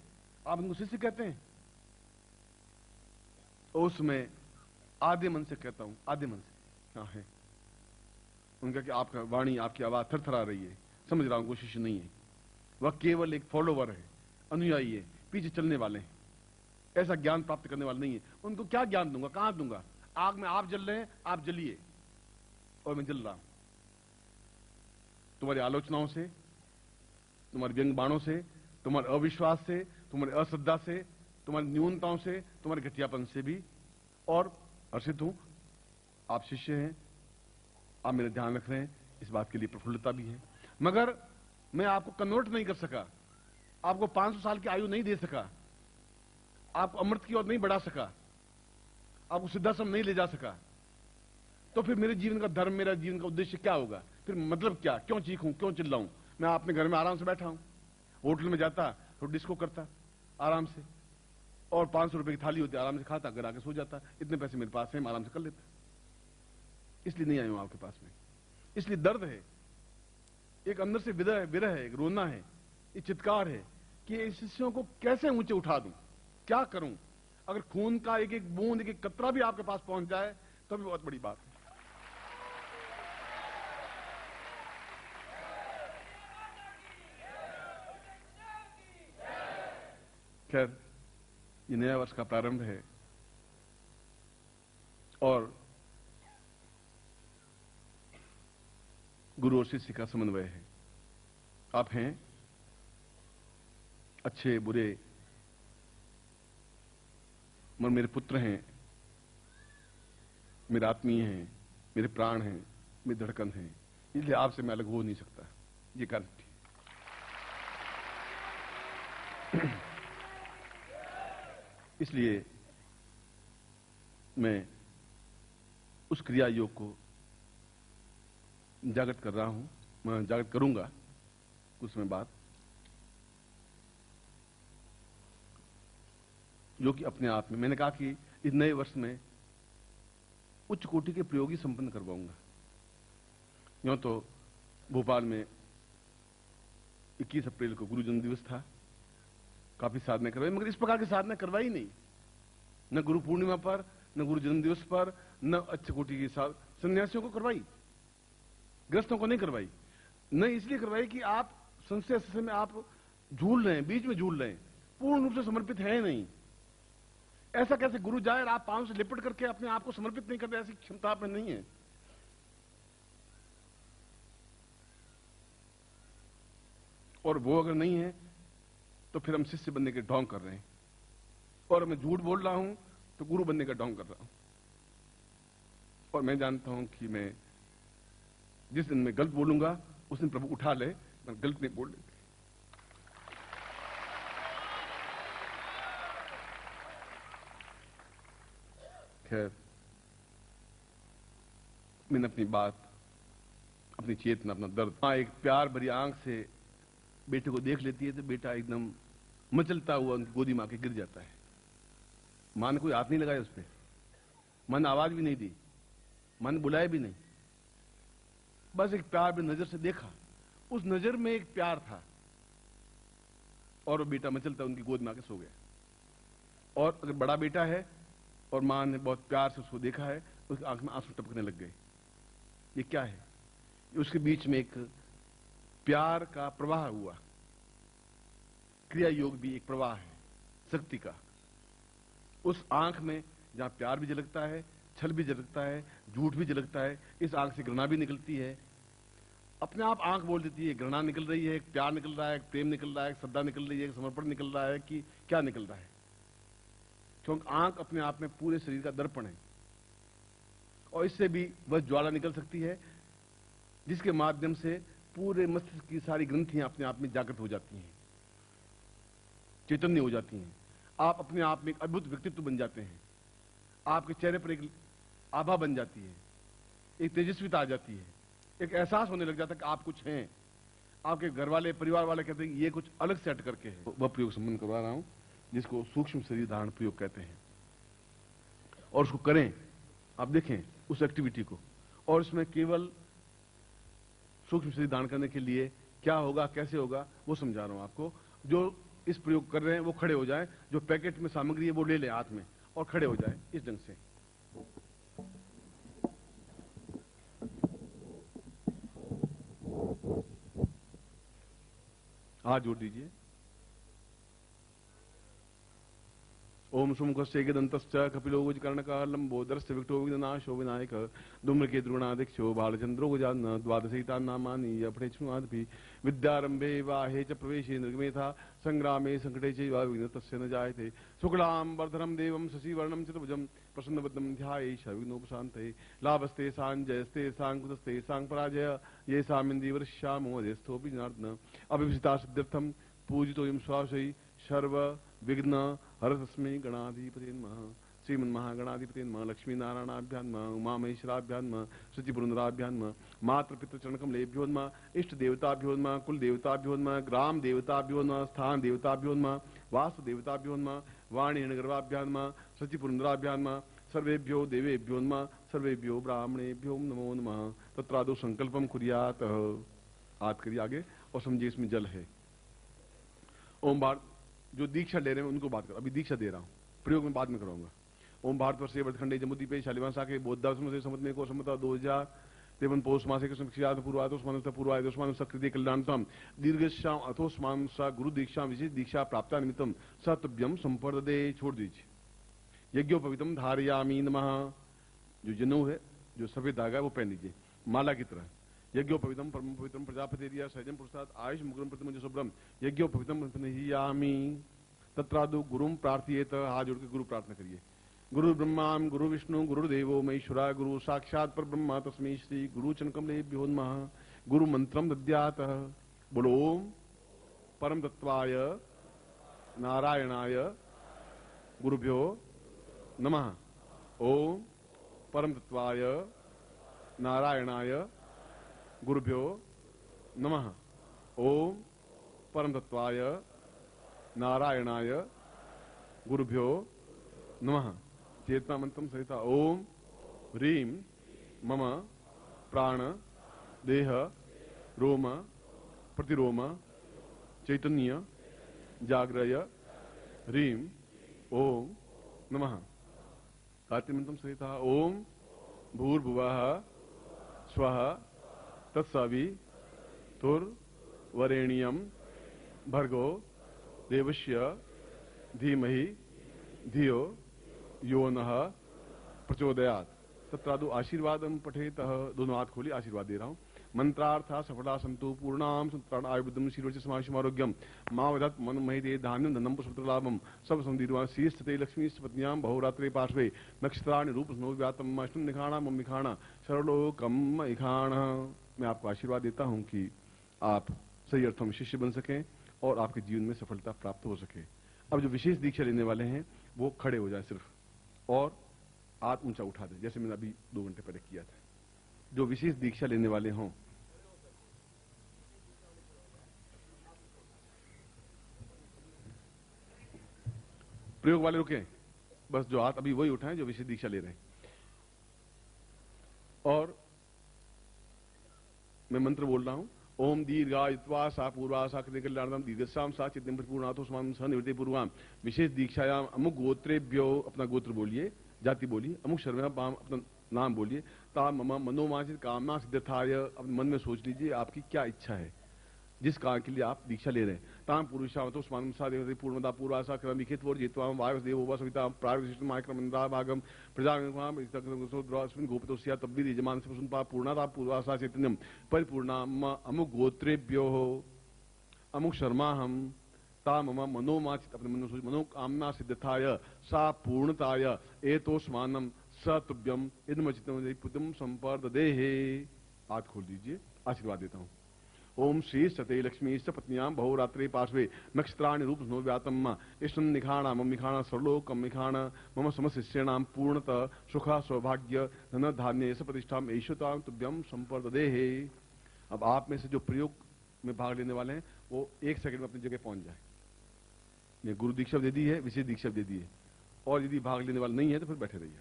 आप उनको शिष्य कहते हैं? उसमें आधे मन से कहता हूं, आधे मन से हाँ है उनका कि आपका वाणी, आपकी आवाज थरथरा रही है, समझ रहा हूं कोई शिष्य नहीं है, वह केवल एक फॉलोवर है, अनुयायी है, पीछे चलने वाले हैं, ऐसा ज्ञान प्राप्त करने वाले नहीं है। उनको क्या ज्ञान दूंगा, कहां दूंगा? आग में आप जल रहे हैं, आप जलिए और मैं जल रहा हूं। तुम्हारी आलोचनाओं से, तुम्हारे व्यंग बाणों से, तुम्हारे अविश्वास से, तुम्हारी अश्रद्धा से, तुम्हारी न्यूनताओं से, तुम्हारे घटियापन से भी। और हर्षित हूं, आप शिष्य हैं, आप मेरा ध्यान रख रहे हैं, इस बात के लिए प्रफुल्लता भी है। मगर मैं आपको कन्वर्ट नहीं कर सका, आपको 500 साल की आयु नहीं दे सका, आपको अमृत की ओर नहीं बढ़ा सका, आपको सिद्धाश्रम नहीं ले जा सका, तो फिर मेरे जीवन का धर्म, मेरा जीवन का उद्देश्य क्या होगा? फिर मतलब क्या? क्यों चीखूं, क्यों चिल्लाऊं? मैं अपने घर में आराम से बैठा हूं, होटल में जाता तो डिस्को करता आराम से, और 500 रुपए की थाली होती, आराम से खाता, घर आके सो जाता। इतने पैसे मेरे पास हैं, मैं आराम से कर लेता। इसलिए नहीं आया हूं आपके पास में, इसलिए दर्द है, एक अंदर से विरह है, एक रोना है, एक चित्कार है कि इन शिष्यों को कैसे ऊंचे उठा दूं, क्या करूं? अगर खून का एक एक बूंद, एक एक कतरा भी आपके पास पहुंच जाए तो भी बहुत बड़ी बात है। खैर, ये नया वर्ष का प्रारंभ है और गुरु और शिष्य का समन्वय है। आप हैं, अच्छे बुरे, मगर मेरे पुत्र हैं, मेरे आत्मीय हैं, मेरे प्राण हैं, मेरी धड़कन हैं, इसलिए आपसे मैं अलग हो नहीं सकता, ये गारंटी। इसलिए मैं उस क्रिया योग को जागृत कर रहा हूं, मैं जागृत करूंगा कुछ समय बाद, जो कि अपने आप में, मैंने कहा कि इस नए वर्ष में उच्च कोटि के प्रयोग ही संपन्न करवाऊंगा। यूं तो भोपाल में 21 अप्रैल को गुरु जन्म दिवस था, काफी साधना करवाई, मगर इस प्रकार की साधना करवाई नहीं, न गुरु पूर्णिमा पर, न गुरु जन्म दिवस पर, न अच्छे कोटि के साथ सन्यासियों को करवाई, ग्रस्तों को नहीं करवाई। न इसलिए करवाई कि आप संशय में आप झूल रहे हैं, बीच में झूल रहे हैं, पूर्ण रूप से समर्पित है नहीं। ऐसा कैसे गुरु जाए और आप पांव से लिपट करके अपने आप को समर्पित नहीं करते? ऐसी क्षमता आप में नहीं है। और वो अगर नहीं है तो फिर हम शिष्य बनने के ढोंग कर रहे हैं, और मैं झूठ बोल रहा हूं तो गुरु बनने का ढोंग कर रहा हूं। और मैं जानता हूं कि मैं जिस दिन मैं गलत बोलूंगा उस दिन प्रभु उठा ले, मैं गलत नहीं बोल लेंगे। खैर, मैंने अपनी बात, अपनी चेतना, अपना दर्द, मां एक प्यार भरी आंख से बेटे को देख लेती है तो बेटा एकदम मचलता हुआ उनकी गोदी मां के गिर जाता है। मां ने कोई हाथ नहीं लगाया उस पर, मां ने आवाज भी नहीं दी, मां ने बुलाया भी नहीं, बस एक प्यार भी नजर से देखा, उस नजर में एक प्यार था, और वो बेटा मचलता उनकी गोद में आके सो गया। और अगर बड़ा बेटा है और मां ने बहुत प्यार से उसको देखा है, उसकी आंख में आंसू टपकने लग गए। ये क्या है? उसके बीच में एक प्यार का प्रवाह हुआ। क्रिया योग भी एक प्रवाह है शक्ति का। उस आंख में जहां प्यार भी झलकता है, छल भी झलकता है, झूठ भी झलकता है, इस आंख से घृणा भी निकलती है। अपने आप आंख बोल देती है, घृणा निकल रही है, प्यार निकल रहा है, प्रेम निकल रहा है, श्रद्धा निकल रही है, समर्पण निकल रहा है, कि क्या निकल रहा है? क्योंकि आंख अपने आप में पूरे शरीर का दर्पण है, और इससे भी वह ज्वाला निकल सकती है जिसके माध्यम से पूरे मस्तिष्क की सारी ग्रंथियां अपने आप में जागृत हो जाती हैं, चैतन्य हो जाती हैं। आप अपने आप में एक अद्भुत व्यक्तित्व बन जाते हैं। आपके चेहरे पर एक आभा बन जाती है, एक तेजस्विता आ जाती है, एक एहसास होने लग जाता है कि आप कुछ हैं। आपके घर वाले, परिवार वाले कहते हैं ये कुछ अलग से हट करके है। वह प्रयोग संबंध करवा रहा हूं जिसको सूक्ष्म शरीर धारण प्रयोग कहते हैं, और उसको करें। आप देखें उस एक्टिविटी को, और इसमें केवल सूक्ष्म शरीर धारण करने के लिए क्या होगा, कैसे होगा, वो समझा रहा हूं आपको। जो इस प्रयोग कर रहे हैं वो खड़े हो जाएं, जो पैकेट में सामग्री है वो ले लें हाथ में और खड़े हो जाएं इस ढंग से। हाथ जोड़ दीजिए। ओम सुमुखस्य एकदन्तश्च कपिलो कर्णकः लंबोदरस्य विकटो विघ्ननाशो विनायक धूम्रके द्रोणादिक्षो बालचंद्रो गजानन द्वादशैतान्नामानि यपठेष्वादपि विद्यारंभे वाहे च प्रवेशे निर्गमेथा संग्रामे संकटे चैव विघ्नस्तस्य न जायते शुक्लां वर्धनं देवं शशिवर्णं चतुर्भुजं प्रसन्नवदनं ध्यायेत् विघ्नोपशान्तये लाभस्ते सांजयस्ते सांकुतस्ते सांपराजय ये सामिन्दीवर्ष्यामो अध्यस्थोऽपि जनार्दन अभिभिषिता सिद्ध्यर्थं पूजितोऽयं स्वासै सर्व विघ्न हरतस्मै गणाधिपते नमः। श्रीमन्महागणाधिपते नमः। लक्ष्मी नारायणाभ्यां नमः। उमा महेश्वराभ्यां नमः। शुचिपुरंदराभ्यां नमः। मातृपितृचरणकमलेभ्यो नमः। इष्ट देवताभ्यो नमः। कुल देवताभ्यो नमः। ग्राम देवताभ्यो नमः। स्थान देवताभ्यो नमः। वास्तु देवताभ्यो नमः। वाणी हिरण्यगर्भाभ्यां नमः। शुचिपुरंदराभ्यां नमः। सर्वेभ्यो देवेभ्यो नमः। सर्वेभ्यो ब्राह्मणेभ्यो नमो नमः। तत्रादौ संकल्पम कुर्यात्। हाथ करिए आगे और समझिए इसमें जल है। ओम भारत, जो दीक्षा ले रहे हैं उनको बात कर, अभी दीक्षा दे रहा हूं, प्रयोग में बाद में कराऊंगा। ओम भारत वर्षे वर्तखंडे जमुदीपे शालिवासा के बौद्धाश्रम से समत में को समता 2053 पौष मासे के क्षियात पूर्वातोस्मानस्थ पूर्वायतोस्मान सकृति कल्याणतम दीर्घश्याम अथोस्मान सा गुरु दीक्षा विशेष दीक्षा प्राप्ता निमित्तम सतभ्यम संपर्दे। छोड़ दीजिए। यज्ञोपवितम धारयामी नमः। जो जनेऊ है, जो सफेद धागा है वो पहन लीजिए माला की तरह। यज्ञोपवितम परम पवित्रम प्रजापति सहजम पुरुषात् आयुष मुग्रम प्रतिमंज शुभ्रम यज्ञोपवितम यामी तत्रादु गुरुम प्रार्थयेत। हाथ जोड़ के गुरु प्रार्थना करिए। गुरु ब्रह्मा गुरु विष्णु गुरुदेवो महेश्वरा गुरु साक्षात पर ब्रह्मा तस्मै श्री गुरु चरणकमलेभ्यो नमः। गुरु मंत्रम दद्यात्। बोलो ओम परम तत्वाय नारायणाय गुरुभ्यो नमः। ओम परम तत्वाय नारायणाय गुरुभ्यो नमः। ओम परम तत्वाय नारायणाय गुरुभ्यो नमः। चेतना मंत्रम सहिता ओम ह्रीं मम प्राण देह रोम प्रतिरोम चैतन्य जाग्रय ह्रीं ओम नमः। गायत्री मंत्रम सहिता ओम भूर्भुवः स्वः तत्सवितुर्वरेण्यं भर्गो देवस्य धीमहि धियो यो नः प्रचोदयात्। तत्रादु आशीर्वादम पठेत। दोनों हाथ खोली, आशीर्वाद दे रहा हूं। मंत्रार्था सफला संतु पूर्णाम संत्राण आयुर्बुद्धम शीर्ष समाशमारोग्यम मां वदत् मन महिते धान्यम धनम पुत्र लाभम सब संदीर्वान शीर्षते लक्ष्मी पत्न्याम बहुरात्रे पार्श्वे नक्षत्राणि रूप स्नो व्यातम अष्टम निखाणा मम निखाणा सर्वलोकम इखाण। मैं आपको आशीर्वाद देता हूं कि आप सही अर्थों में शिष्य बन सकें और आपके जीवन में सफलता प्राप्त हो सके। अब जो विशेष दीक्षा लेने वाले हैं वो खड़े हो जाए सिर्फ, और हाथ ऊंचा उठा दें जैसे मैंने अभी 2 घंटे पहले किया था। जो विशेष दीक्षा लेने वाले हों प्रयोग वाले रुके, बस जो हाथ अभी वही उठाएं जो विशेष दीक्षा ले रहे हैं। और मैं मंत्र बोल रहा हूं। ओम दीर्घायुत्वा सा पूर्वा सा कृति कल्याणम दीर्घश्याम सा चित्तम पूर्णाथोस्मान स निवृत्ति पूर्वाम विशेष दीक्षायाम अमुक गोत्रेभ्यो, अपना गोत्र बोलिए, जाति बोलिए, अमुक शर्मा अपना नाम बोलिए। ता मम मनोमाचित कामना सिद्धाय, अपने मन में सोच लीजिए आपकी क्या इच्छा है जिस कारण के लिए आप दीक्षा ले रहे हैं। ताम पुरुषावतोस्मान सा देवते पूर्णता पूर्वासा क्रम लिखित वो जीतवाम वायु देवोवा सविता प्रागविशिष्ट मायक्रमंदा भागम प्रजागम गोपतोस्या तब्दील यजमान से सुनपा पूर्णता पूर्वासा चैतन्यम परिपूर्णाम अमुक गोत्रेभ्यो अमुक शर्मा हम ता मम मनोमाचित, अपने मनोकामना सिद्धताय सा पूर्णताय एतोस्मानम स तुभ्यम इदमचितम पुतम संपर्ददेहे। हाथ खोल दीजिए आशीर्वाद देता हूं। ओम श्री सते लक्ष्मी पत्नियां बहुरात्रि पार्श्वे नक्षत्राणि रूप स्नो व्यातम इष्टं निखाणा मम निखाणा सर्वलोकम निखाण मम समशिष्याणां पूर्णतः सुखा सौभाग्य धन धान्य प्रतिष्ठा ऐश्वर्यतां तुभ्यं संपर्ददे। अब आप में से जो प्रयोग में भाग लेने वाले हैं वो 1 सेकंड में अपनी जगह पहुंच जाए। ये गुरु दीक्षा दे दी है, विशेष दीक्षा दे दी है, और यदि भाग लेने वाले नहीं है तो फिर बैठे रहिए।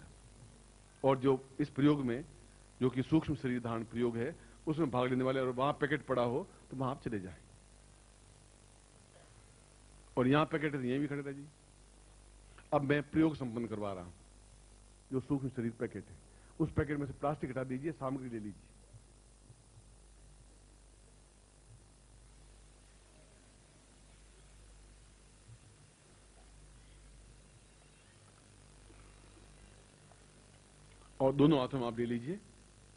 और जो इस प्रयोग में जो कि सूक्ष्म शरीर धारण प्रयोग है उसमें भाग लेने वाले और वहां पैकेट पड़ा हो तो वहां आप चले जाए, और यहां पैकेट यहीं भी खड़े रह जी। अब मैं प्रयोग संपन्न करवा रहा हूं। जो सूक्ष्म शरीर पैकेट है उस पैकेट में से प्लास्टिक हटा दीजिए, सामग्री ले लीजिए। और दोनों हाथों में आप ले लीजिए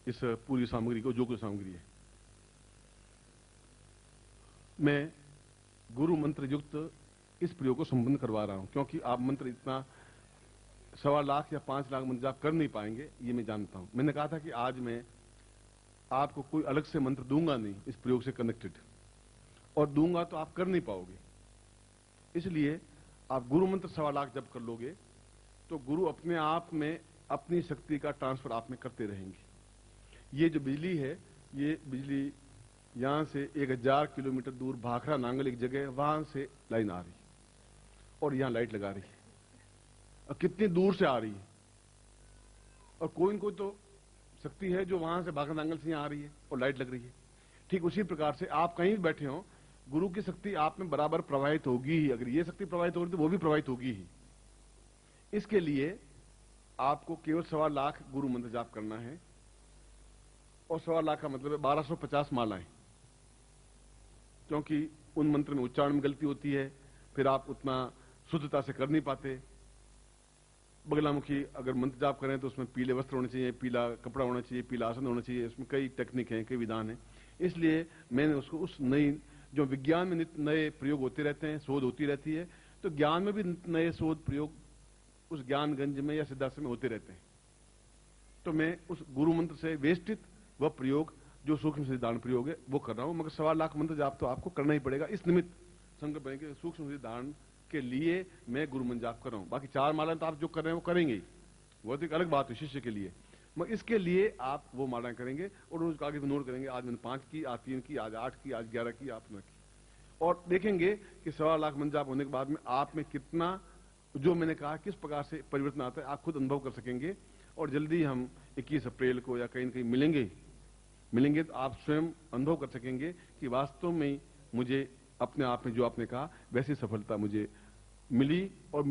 इस पूरी सामग्री को, जो कुछ सामग्री है। मैं गुरु मंत्र युक्त इस प्रयोग को संपन्न करवा रहा हूं, क्योंकि आप मंत्र इतना 1.25 लाख या 5 लाख मंत्र आप कर नहीं पाएंगे, ये मैं जानता हूं। मैंने कहा था कि आज मैं आपको कोई अलग से मंत्र दूंगा नहीं इस प्रयोग से कनेक्टेड, और दूंगा तो आप कर नहीं पाओगे। इसलिए आप गुरु मंत्र 1.25 लाख जब कर लोगे तो गुरु अपने आप में अपनी शक्ति का ट्रांसफर आप में करते रहेंगे। ये जो बिजली है, ये बिजली यहां से 1000 किलोमीटर दूर भाखड़ा नांगल एक जगह है, वहां से लाइन आ रही है और यहां लाइट लगा रही है, और कितनी दूर से आ रही है। और कोई न कोई तो शक्ति है जो वहां से भाखड़ा नांगल से यहां आ रही है और लाइट लग रही है। ठीक उसी प्रकार से आप कहीं भी बैठे हो, गुरु की शक्ति आप में बराबर प्रवाहित होगी ही। अगर ये शक्ति प्रवाहित होगी तो वो भी प्रवाहित होगी ही। इसके लिए आपको केवल 1.25 लाख गुरु मंत्र जाप करना है, और 1.25 लाख का मतलब है 1250 मालाएं, क्योंकि उन मंत्र में उच्चारण में गलती होती है, फिर आप उतना शुद्धता से कर नहीं पाते। बगलामुखी अगर मंत्र जाप करें तो उसमें पीले वस्त्र होने चाहिए, पीला कपड़ा होना चाहिए, पीला आसन होना चाहिए। उसमें कई टेक्निक हैं, कई विधान हैं। इसलिए मैंने उसको उस नई, जो विज्ञान में नित्य नए प्रयोग होते रहते हैं, शोध होती रहती है, तो ज्ञान में भी नए शोध प्रयोग उस ज्ञानगंज में या सिद्धार्थ में होते रहते हैं। तो मैं उस गुरु मंत्र से वेष्टित वह प्रयोग जो सूक्ष्म सिद्धांत प्रयोग है वो कर रहा हूं। मगर 1.25 लाख मंत्र जाप तो आपको करना ही पड़ेगा। इस निमित्त संकल्प है कि सूक्ष्म सिद्धांत के लिए मैं गुरु मंत्र जाप कर रहा हूं। बाकी 4 मालाएं तो आप जो कर रहे हैं वो करेंगे ही, वो तो एक अलग बात है शिष्य के लिए। मगर इसके लिए आप वो मालाएं करेंगे और उसको आगे नोट करेंगे। आज मैंने 5 की, आज 3 की, आज 8 की, आज 11 की, आप 9 की, और देखेंगे कि 1.25 लाख मंत्र जाप होने के बाद में आप में कितना, जो मैंने कहा किस प्रकार से परिवर्तन आता है, आप खुद अनुभव कर सकेंगे। और जल्दी हम 21 अप्रैल को या कहीं न कहीं मिलेंगे तो आप स्वयं अनुभव कर सकेंगे कि वास्तव में मुझे अपने आप में जो आपने कहा वैसी सफलता मुझे मिली और